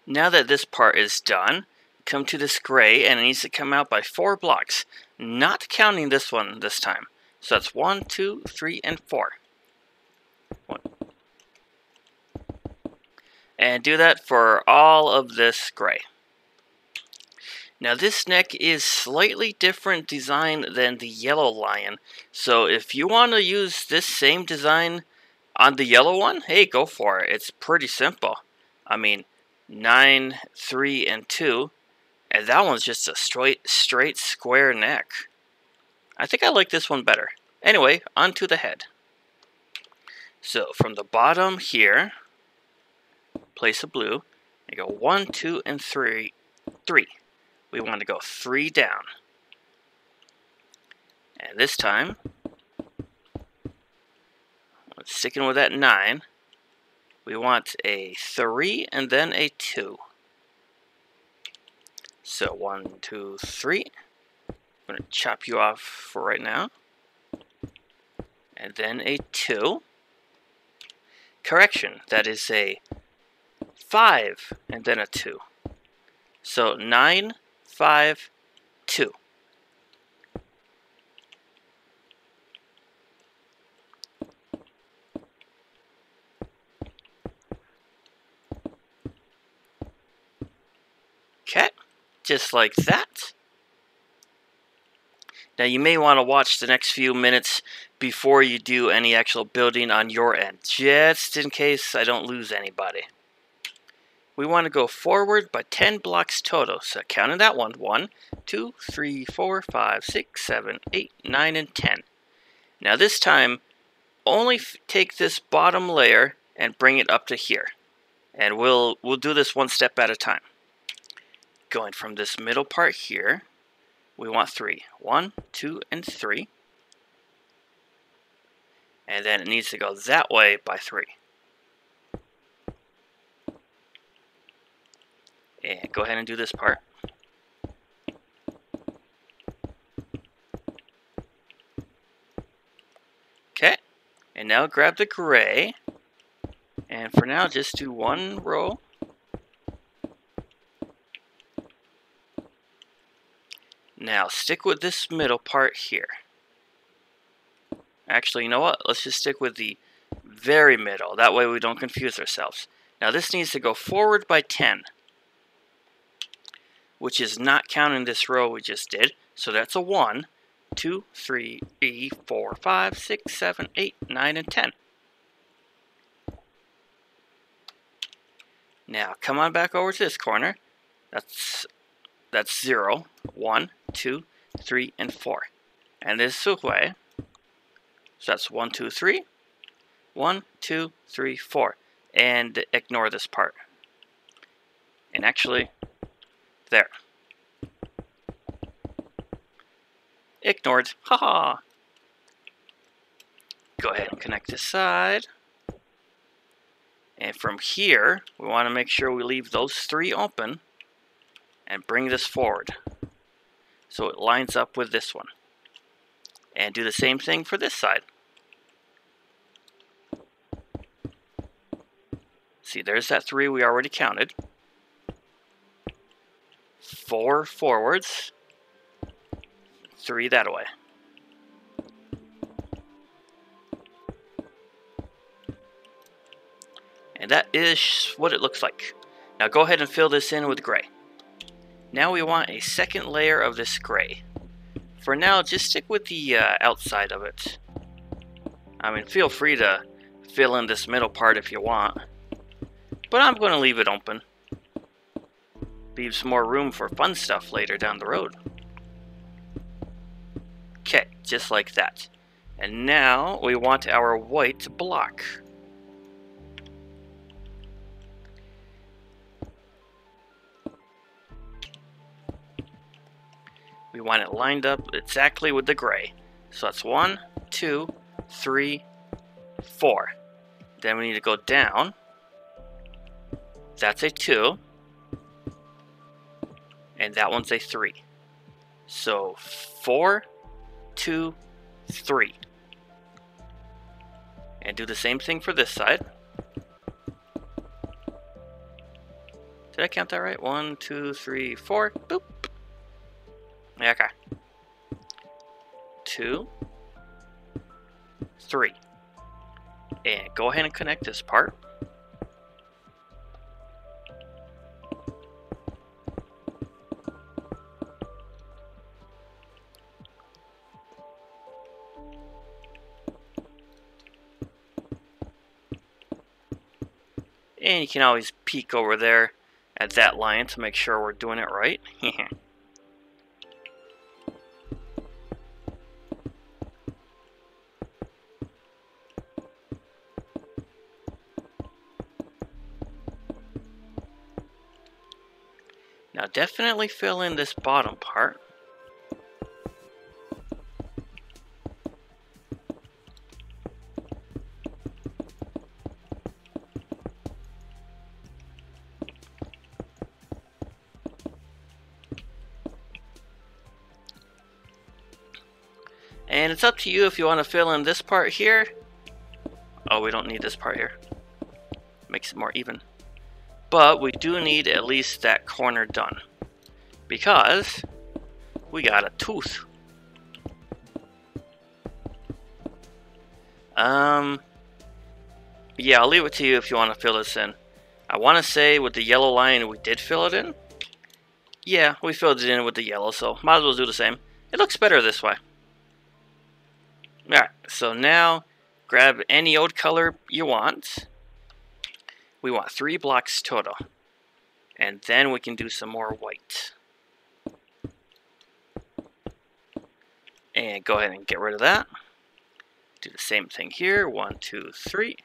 Now that this part is done, come to this gray, and it needs to come out by 4 blocks. Not counting this one this time. So that's 1, 2, 3, and 4. And do that for all of this gray. Now this neck is slightly different design than the yellow lion. So if you want to use this same design on the yellow one, hey, go for it. It's pretty simple. I mean, 9, 3, and 2. And that one's just a straight square neck. I think I like this one better. Anyway, onto the head. So from the bottom here, place a blue. You go 1, 2, and 3. We want to go 3 down. And this time, sticking with that 9, we want a 3 and then a 2. So 1, 2, 3. I'm going to chop you off for right now. And then a 2. Correction, that is a 5 and then a 2. So 9, 5, 2. Okay, just like that. Now you may want to watch the next few minutes before you do any actual building on your end, just in case I don't lose anybody. We want to go forward by 10 blocks total, so counting that one, 1, 2, 3, 4, 5, 6, 7, 8, 9, and 10. Now this time, only take this bottom layer and bring it up to here. And we'll do this one step at a time. Going from this middle part here, we want 3. 1, 2, and 3. And then it needs to go that way by 3. And go ahead and do this part. Okay, and now grab the gray. And for now, just do 1 row. Now, stick with this middle part here. Actually, you know what? Let's just stick with the very middle. That way we don't confuse ourselves. Now, this needs to go forward by 10. Which is not counting this row we just did. So that's a 1, 2, 3, 4, 5, 6, 7, 8, 9, and 10. Now, come on back over to this corner. That's 0, 1, 2, 3, and 4. And this way. So that's 1, 2, 3. 1, 2, 3, 4. And ignore this part. And actually, there. Ignored. Haha. Go ahead and connect this side. And from here, we want to make sure we leave those 3 open and bring this forward so it lines up with this one. And do the same thing for this side. See, there's that 3 we already counted. 4 forwards, 3 that way. And that is what it looks like. Now go ahead and fill this in with gray. Now we want a second layer of this gray. For now, just stick with the outside of it. I mean, feel free to fill in this middle part if you want. But I'm going to leave it open. Leaves more room for fun stuff later down the road. Okay, just like that. And now we want our white block. We want it lined up exactly with the gray. So that's 1, 2, 3, 4. Then we need to go down. That's a 2. And that one's a 3. So 4, 2, 3. And do the same thing for this side. Did I count that right? 1, 2, 3, 4. Boop. Okay. 2, 3. And go ahead and connect this part. And you can always peek over there at that line to make sure we're doing it right. Now definitely fill in this bottom part. And it's up to you if you want to fill in this part here. Oh, we don't need this part here. Makes it more even. But we do need at least that corner done, because we got a tooth. Yeah, I'll leave it to you if you want to fill this in. I want to say with the yellow line we did fill it in. Yeah, we filled it in with the yellow, so might as well do the same. It looks better this way. Alright, so now grab any old color you want. We want 3 blocks total. And then we can do some more white. And go ahead and get rid of that. Do the same thing here. 1, 2, 3.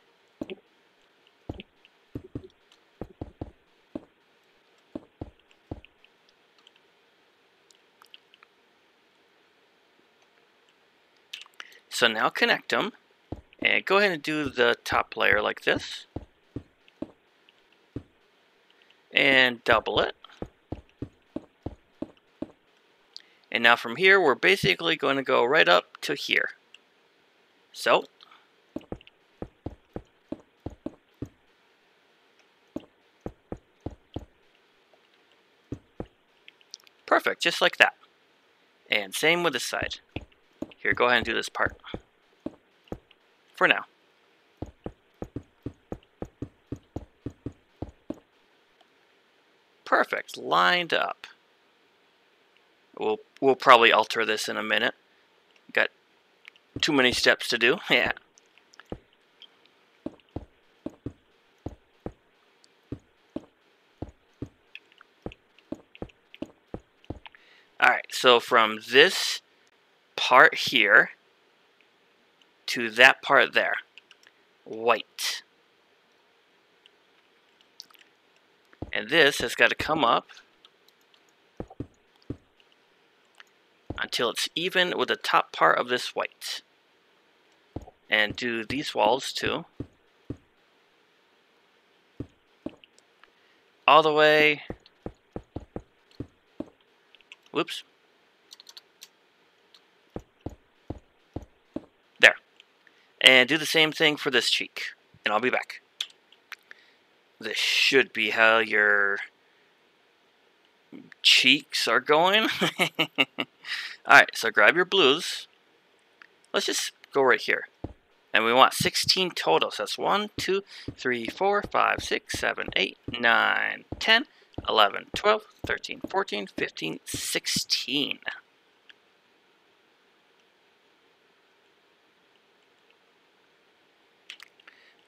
So now connect them. And go ahead and do the top layer like this. And double it. And now from here, we're basically going to go right up to here. So. Perfect, just like that. And same with this side. Here, go ahead and do this part. For now. Perfect, lined up. We'll probably alter this in a minute. Got too many steps to do. Yeah. Alright, so from this part here to that part there, white. And this has got to come up until it's even with the top part of this white. And do these walls too. All the way. Whoops. There. And do the same thing for this cheek. And I'll be back. This should be how your cheeks are going. Alright, so grab your blues. Let's just go right here. And we want 16 total. So that's 1, 2, 3, 4, 5, 6, 7, 8, 9, 10, 11, 12, 13, 14, 15, 16.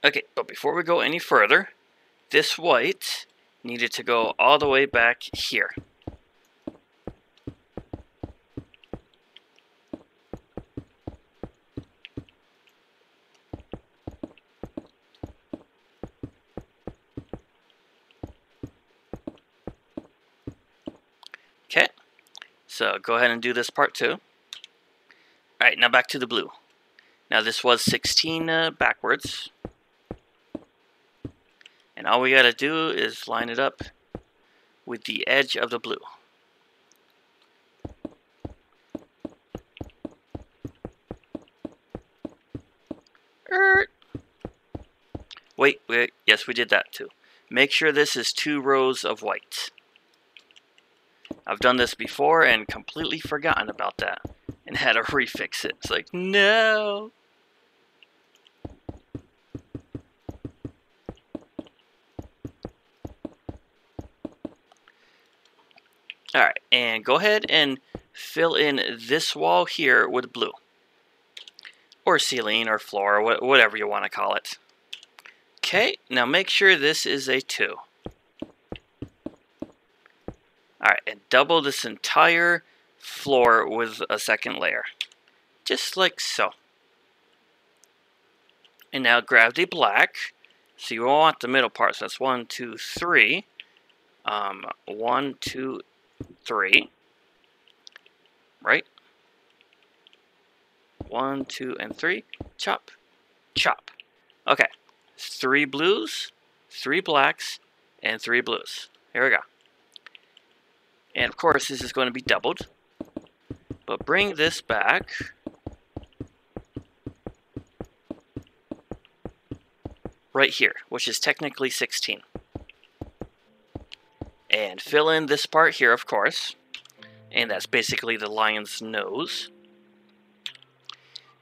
Okay, but before we go any further, this white needed to go all the way back here. Okay, so go ahead and do this part too. Alright, now back to the blue. Now this was 16 backwards. And all we gotta do is line it up with the edge of the blue. Wait, yes, we did that too. Make sure this is 2 rows of white. I've done this before and completely forgotten about that and had to refix it. It's like, no. Alright, and go ahead and fill in this wall here with blue. Or ceiling or floor, or whatever you want to call it. Okay, now make sure this is a 2. Alright, and double this entire floor with a second layer. Just like so. And now grab the black. So you want the middle part. So that's 1, 2, 3. 1, 2, 3. Right? 1, 2, and 3. Chop. Chop. Okay. 3 blues, 3 blacks, and 3 blues. Here we go. And of course this is going to be doubled. But bring this back. Right here, which is technically 16. And fill in this part here, of course. And that's basically the lion's nose.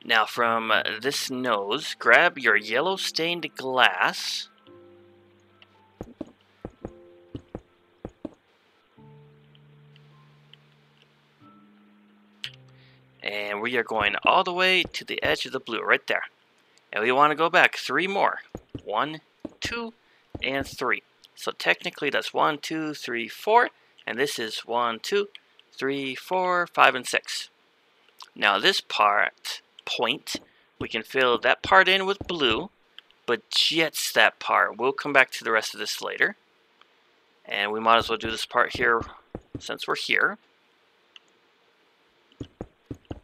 Now from this nose, grab your yellow stained glass. And we are going all the way to the edge of the blue, right there. And we want to go back 3 more. 1, 2, and 3. So technically that's 1, 2, 3, 4. And this is 1, 2, 3, 4, 5, and 6. Now this point, we can fill that part in with blue, but just that part. We'll come back to the rest of this later. And we might as well do this part here since we're here.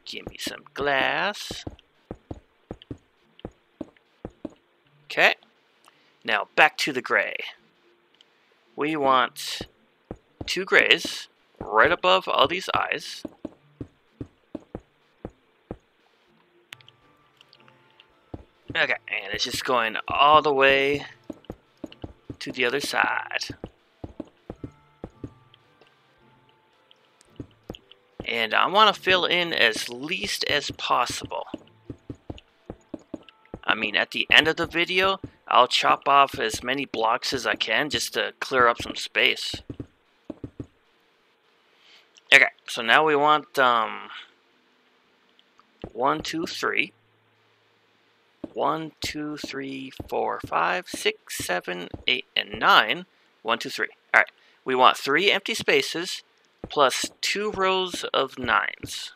Give me some glass. Okay. Now back to the gray. We want 2 grays right above all these eyes. Okay, and it's just going all the way to the other side. And I want to fill in as least as possible. I mean, at the end of the video, I'll chop off as many blocks as I can just to clear up some space. Okay, so now we want 1, 2, 3. 1, 2, 3, 4, 5, 6, 7, 8, and 9. 1, 2, 3. Alright, we want 3 empty spaces plus 2 rows of 9s.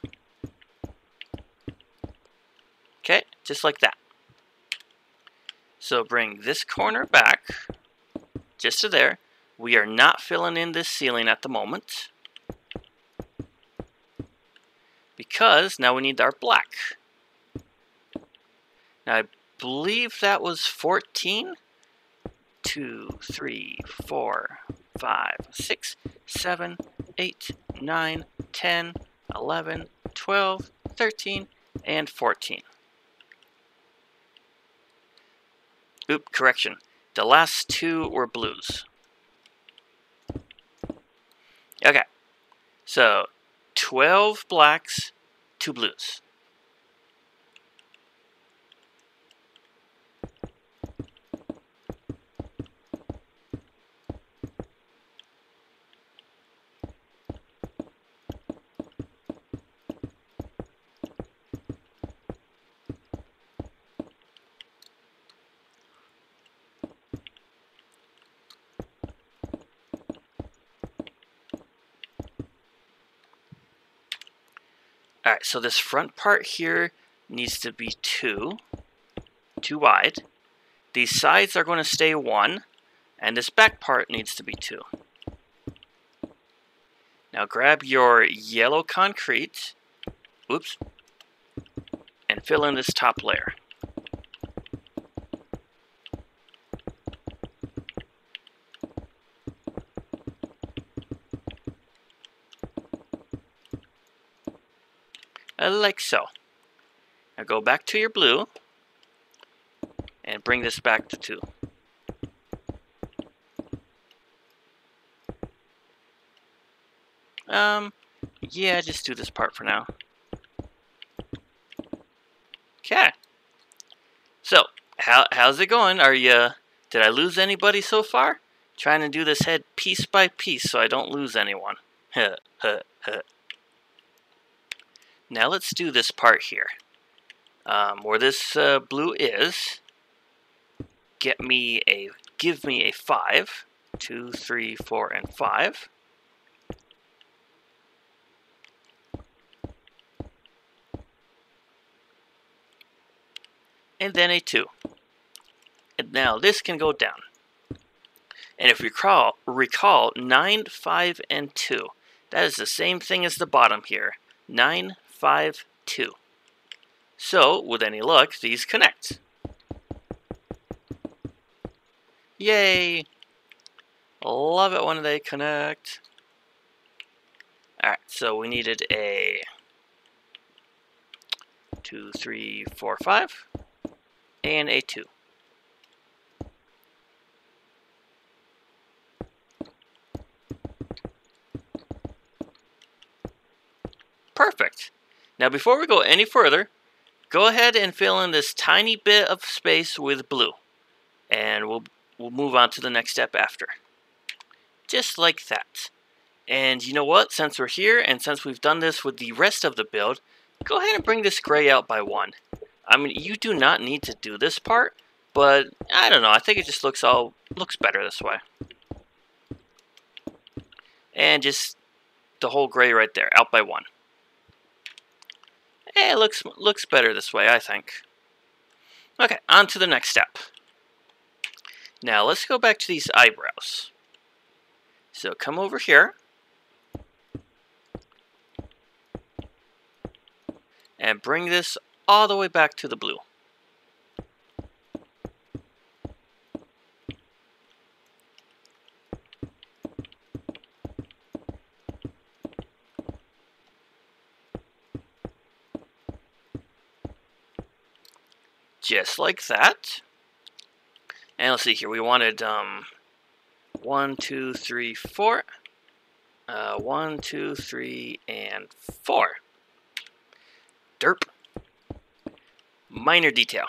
Okay, just like that. So bring this corner back, just to there. We are not filling in this ceiling at the moment, because now we need our black. Now I believe that was 14. 2, 3, 4, 5, 6, 7, 8, 9, 10, 11, 12, 13, and 14. Oop, correction. The last 2 were blues. Okay. So, 12 blacks, 2 blues. Alright, so this front part here needs to be 2 wide. These sides are going to stay 1, and this back part needs to be 2. Now grab your yellow concrete, oops, and fill in this top layer. Like so. Now go back to your blue and bring this back to 2. Yeah, just do this part for now. Okay. So, how's it going? Did I lose anybody so far? Trying to do this head piece by piece so I don't lose anyone. Now let's do this part here. Where this blue is, give me a 5. 2, 3, 4, and 5. And then a 2. And now this can go down. And if you recall 9, 5, and 2. That is the same thing as the bottom here. 9, 5, 2. So, with any luck, these connect. Yay! Love it when they connect. Alright, so we needed a 2, 3, 4, 5. And a 2. Perfect. Now before we go any further, go ahead and fill in this tiny bit of space with blue. And we'll move on to the next step after. Just like that. And you know what? Since we're here and since we've done this with the rest of the build, go ahead and bring this gray out by 1. I mean, you do not need to do this part, but I don't know. I think it just looks better this way. And just the whole gray right there, out by 1. It looks better this way, I think. Okay, on to the next step. Now let's go back to these eyebrows. So come over here. And bring this all the way back to the blue. Just like that. And let's see here, we wanted 1, 2, 3, 4. 1, 2, 3, and 4. Derp. Minor detail.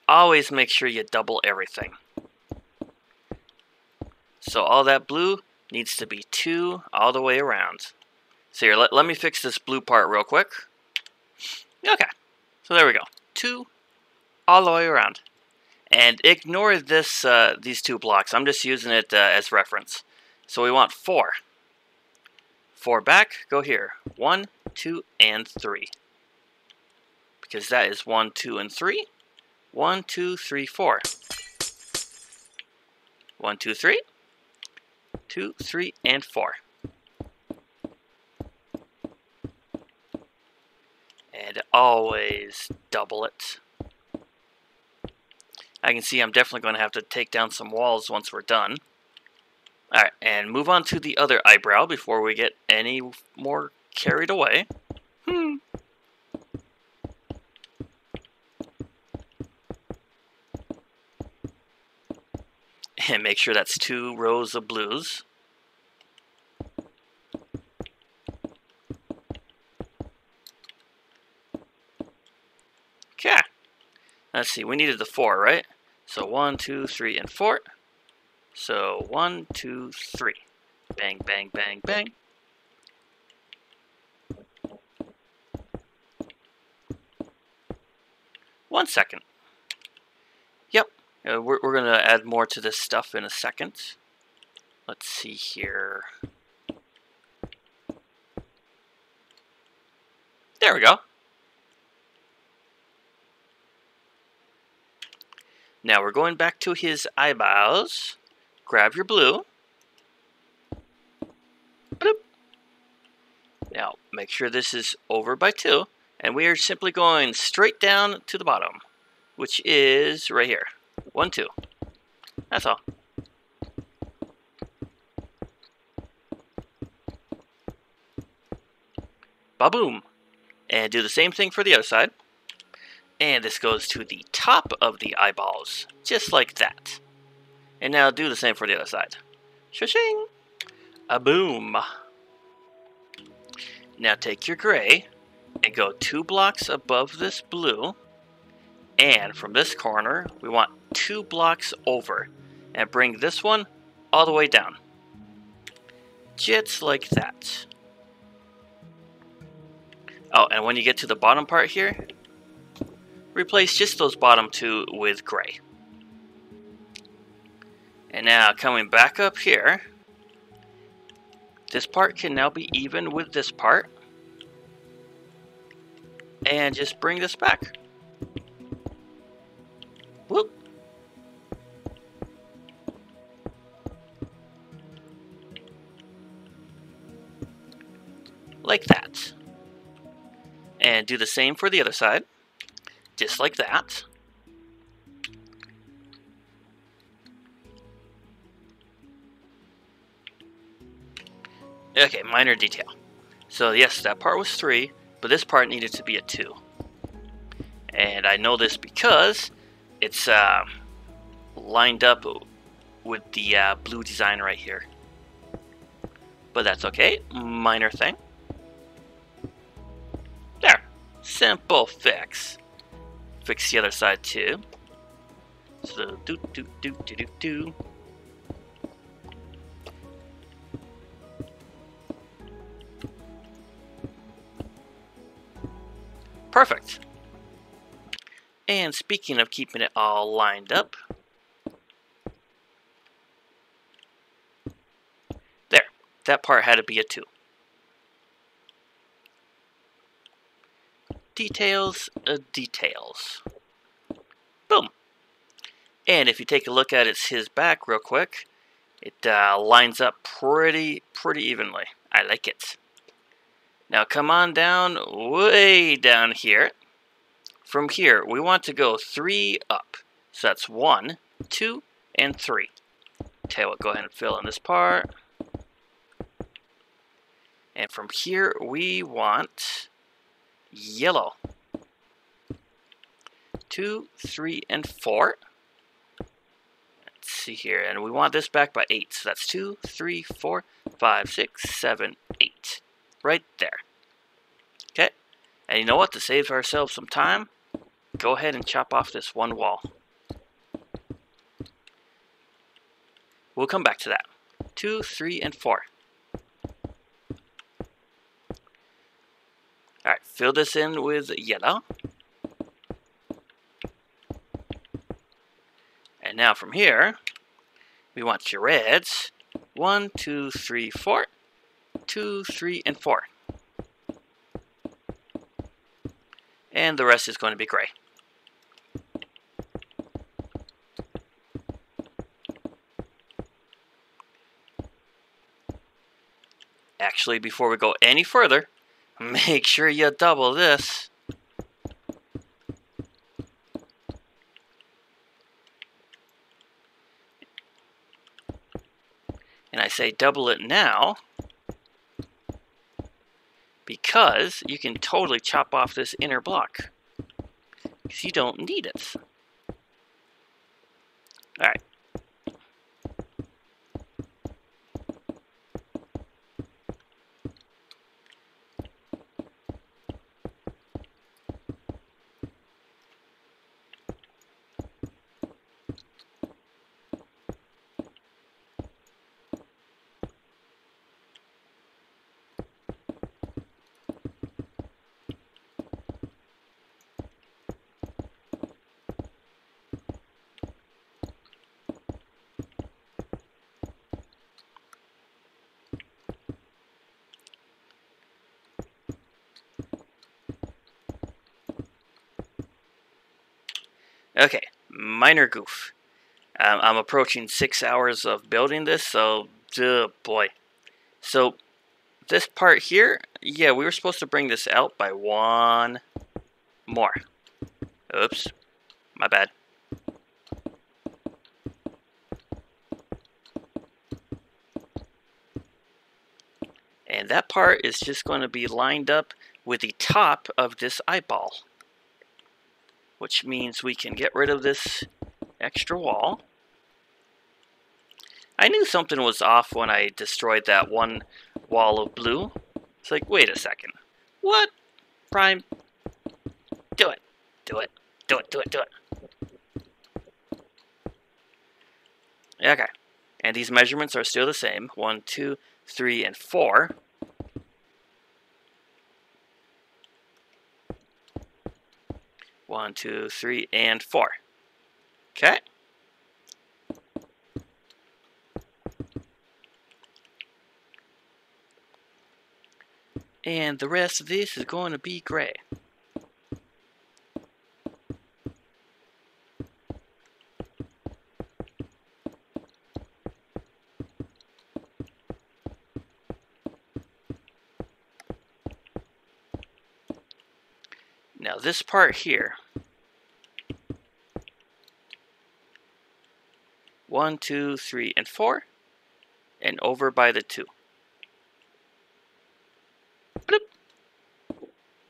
Always make sure you double everything. So all that blue needs to be 2 all the way around. So here, let me fix this blue part real quick. Okay, so there we go. 2 all the way around. And ignore this these 2 blocks. I'm just using it as reference. So we want 4. 4 back, go here. 1, 2, and 3. Because that is 1, 2, and 3. 1, 2, 3, 4. 1, 2, 3. 2, 3, and 4. And always double it. I can see I'm definitely going to have to take down some walls once we're done. Alright, and move on to the other eyebrow before we get any more carried away. And make sure that's 2 rows of blues. Okay. Let's see, we needed the 4, right? So 1, 2, 3, and 4. So 1, 2, 3. Bang, bang, bang, bang. One second. Yep, we're going to add more to this stuff in a second. Let's see here. There we go. Now we're going back to his eyeballs. Grab your blue. Bloop. Now make sure this is over by 2. And we are simply going straight down to the bottom, which is right here. 1, 2. That's all. Ba-boom. And do the same thing for the other side. And this goes to the top of the eyeballs, just like that. And now do the same for the other side. Shashing! A boom. Now take your gray and go 2 blocks above this blue. And from this corner, we want 2 blocks over. And bring this one all the way down. Just like that. Oh, and when you get to the bottom part here, replace just those bottom 2 with gray. And now coming back up here, this part can now be even with this part. And just bring this back. Whoop. Like that. And do the same for the other side. Just like that. Okay, minor detail. So yes, that part was 3, but this part needed to be a 2. And I know this because it's lined up with the blue design right here. But that's okay, minor thing. There, simple fix. Fix the other side too. So do. Perfect. And speaking of keeping it all lined up, there, that part had to be a 2. Details, details. Boom. And if you take a look at his back real quick, it lines up pretty evenly. I like it. Now come on down, way down here. From here, we want to go 3 up. So that's 1, 2, and 3. Tell you what, go ahead and fill in this part. And from here, we want yellow. 2, 3, and 4. Let's see here, and we want this back by 8. So that's 2, 3, 4, 5, 6, 7, 8. Right there. Okay, and you know what? To save ourselves some time, go ahead and chop off this one wall. We'll come back to that. 2, 3, and 4. Alright, fill this in with yellow. And now from here, we want your reds. 1, 2, 3, 4. 2, 3, and 4. And the rest is going to be gray. Actually, before we go any further, make sure you double this. And I say double it now because you can totally chop off this inner block because you don't need it. Alright. Okay, minor goof. I'm approaching 6 hours of building this, so, boy. So, this part here, yeah, we were supposed to bring this out by 1 more. Oops, my bad. And that part is just going to be lined up with the top of this eyeball, which means we can get rid of this extra wall. I knew something was off when I destroyed that one wall of blue. It's like, wait a second. What? Prime, do it. Do it. Do it, do it, do it. Okay. And these measurements are still the same. 1, 2, 3, and 4. One, 2, 3, and 4. Okay. And the rest of this is going to be gray. Now this part here. 1, 2, 3, and 4. And over by the 2. Bloop.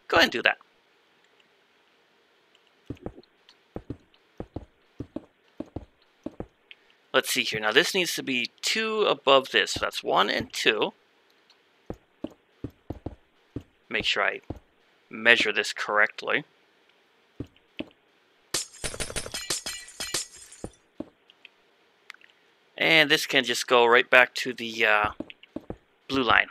Go ahead and do that. Let's see here. Now this needs to be 2 above this. So that's 1 and 2. Make sure I measure this correctly. And this can just go right back to the blue line.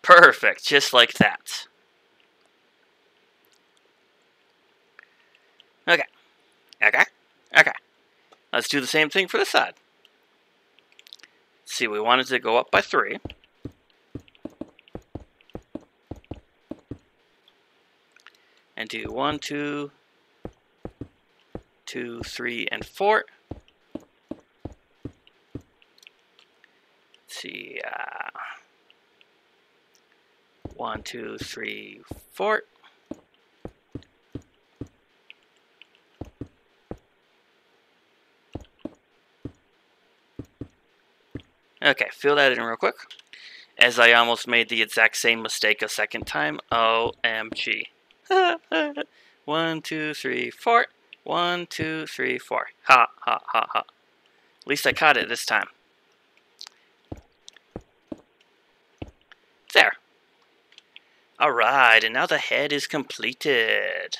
Perfect, just like that. Okay. Let's do the same thing for the side. Let's see, we wanted to go up by 3. And do 1, 2, 2, 3, and 4. Let's see, 1, 2, 3, 4. Okay, fill that in real quick, as I almost made the exact same mistake a second time. OMG. 1, 2, 3, 4. 1, 2, 3, 4. Ha, ha, ha, ha. At least I caught it this time. There. Alright, and now the head is completed.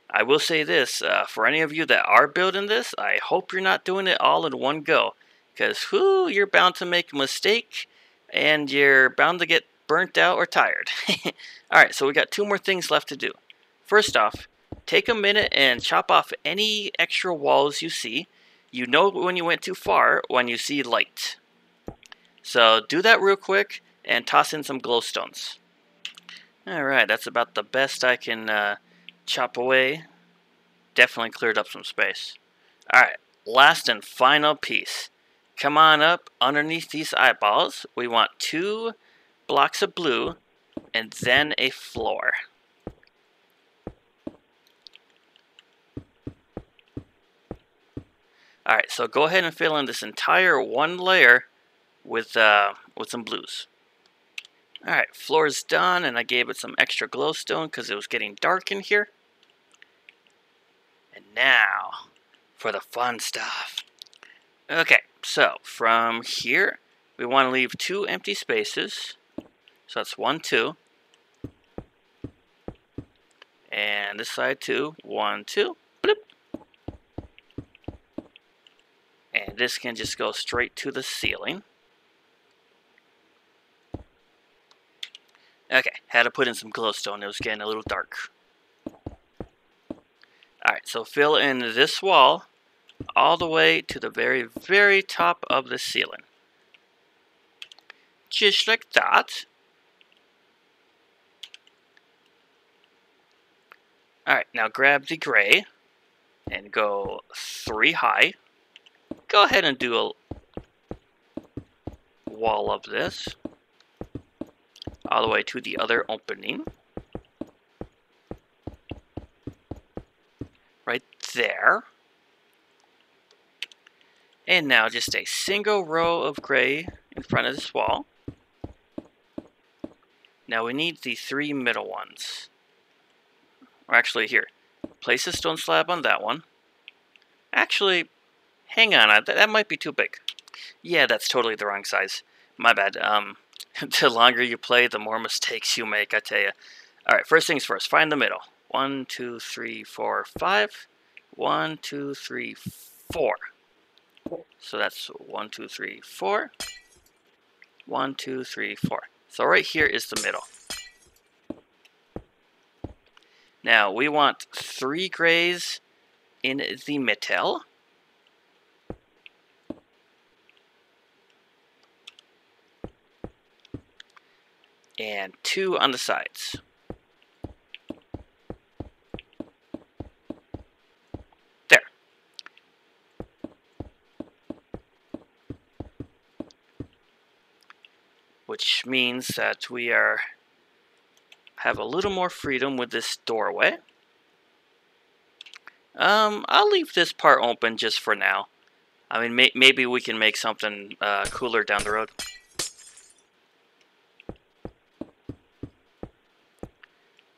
I will say this, for any of you that are building this, I hope you're not doing it all in one go. Because, you're bound to make a mistake, and you're bound to get burnt out or tired. Alright, so we got 2 more things left to do. First off, take a minute and chop off any extra walls you see. You know when you went too far when you see light. So do that real quick and toss in some glowstones. Alright, that's about the best I can chop away. Definitely cleared up some space. Alright, last and final piece. Come on up underneath these eyeballs. We want 2 blocks of blue and then a floor. Alright, so go ahead and fill in this entire 1 layer with some blues. Alright, floor is done, and I gave it some extra glowstone because it was getting dark in here. And now, for the fun stuff. Okay, so from here, we want to leave 2 empty spaces. So that's 1, 2. And this side too, 1, 2. Bloop. And this can just go straight to the ceiling. Okay, had to put in some glowstone. It was getting a little dark. Alright, so fill in this wall all the way to the very, very top of the ceiling. Just like that. Alright, now grab the gray and go 3 high. Go ahead and do a wall of this all the way to the other opening. Right there. And now just a single row of gray in front of this wall. Now we need the 3 middle ones. Or actually, here. Place a stone slab on that one. Actually, hang on. That might be too big. Yeah, that's totally the wrong size. My bad. The longer you play, the more mistakes you make, I tell you. Alright, first things first. Find the middle. 1, 2, 3, 4, 5. 1, 2, 3, 4. So that's 1, 2, 3, 4. 1, 2, 3, 4. So right here is the middle. Now we want 3 grays in the middle. And 2 on the sides. There. Which means that we have a little more freedom with this doorway. I'll leave this part open just for now. I mean, maybe we can make something cooler down the road.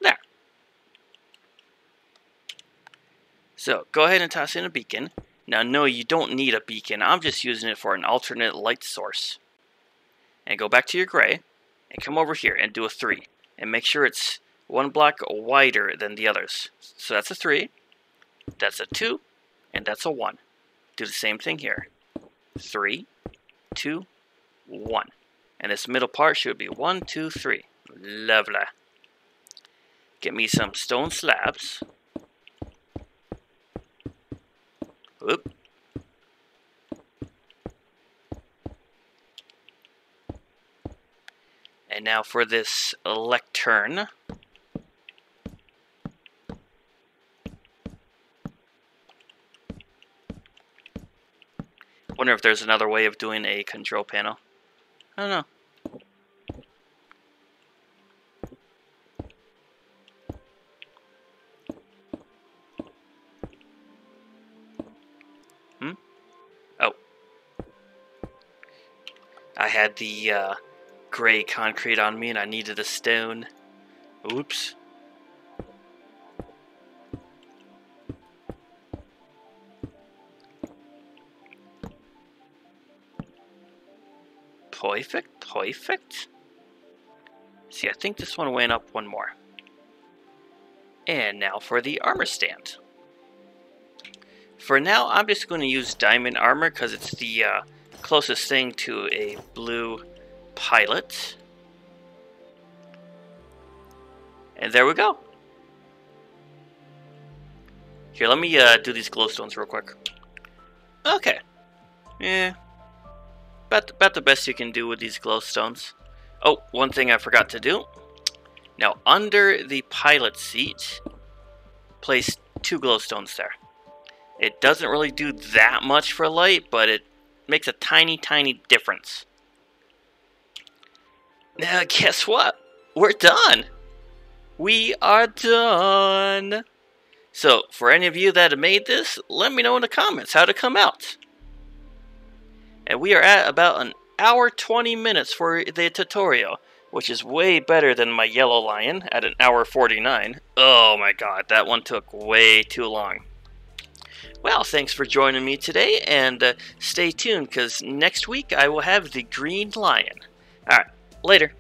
There. So, go ahead and toss in a beacon. Now, no, you don't need a beacon. I'm just using it for an alternate light source. And go back to your gray, and come over here and do a 3. And make sure it's 1 block wider than the others. So that's a 3, that's a 2, and that's a 1. Do the same thing here. 3, 2, 1. And this middle part should be 1, 2, 3. Lovely. Get me some stone slabs. Oop. And now for this lectern. Wonder if there's another way of doing a control panel. I don't know. Oh. I had the gray concrete on me and I needed a stone. Oops. Perfect, perfect. See, I think this one went up one more. And now for the armor stand. For now, I'm just going to use diamond armor because it's the closest thing to a blue pilot. And there we go. Here, let me do these glowstones real quick. Okay. Yeah. About the best you can do with these glowstones. Oh, one thing I forgot to do. Now, under the pilot seat, place 2 glowstones there. It doesn't really do that much for light, but it makes a tiny, tiny difference. Now, guess what? We're done! We are done! So, for any of you that have made this, let me know in the comments how to come out. And we are at about an hour 20 minutes for the tutorial, which is way better than my yellow lion at an hour 49. Oh my god, that one took way too long. Well, thanks for joining me today, and stay tuned, because next week I will have the green lion. Alright, later.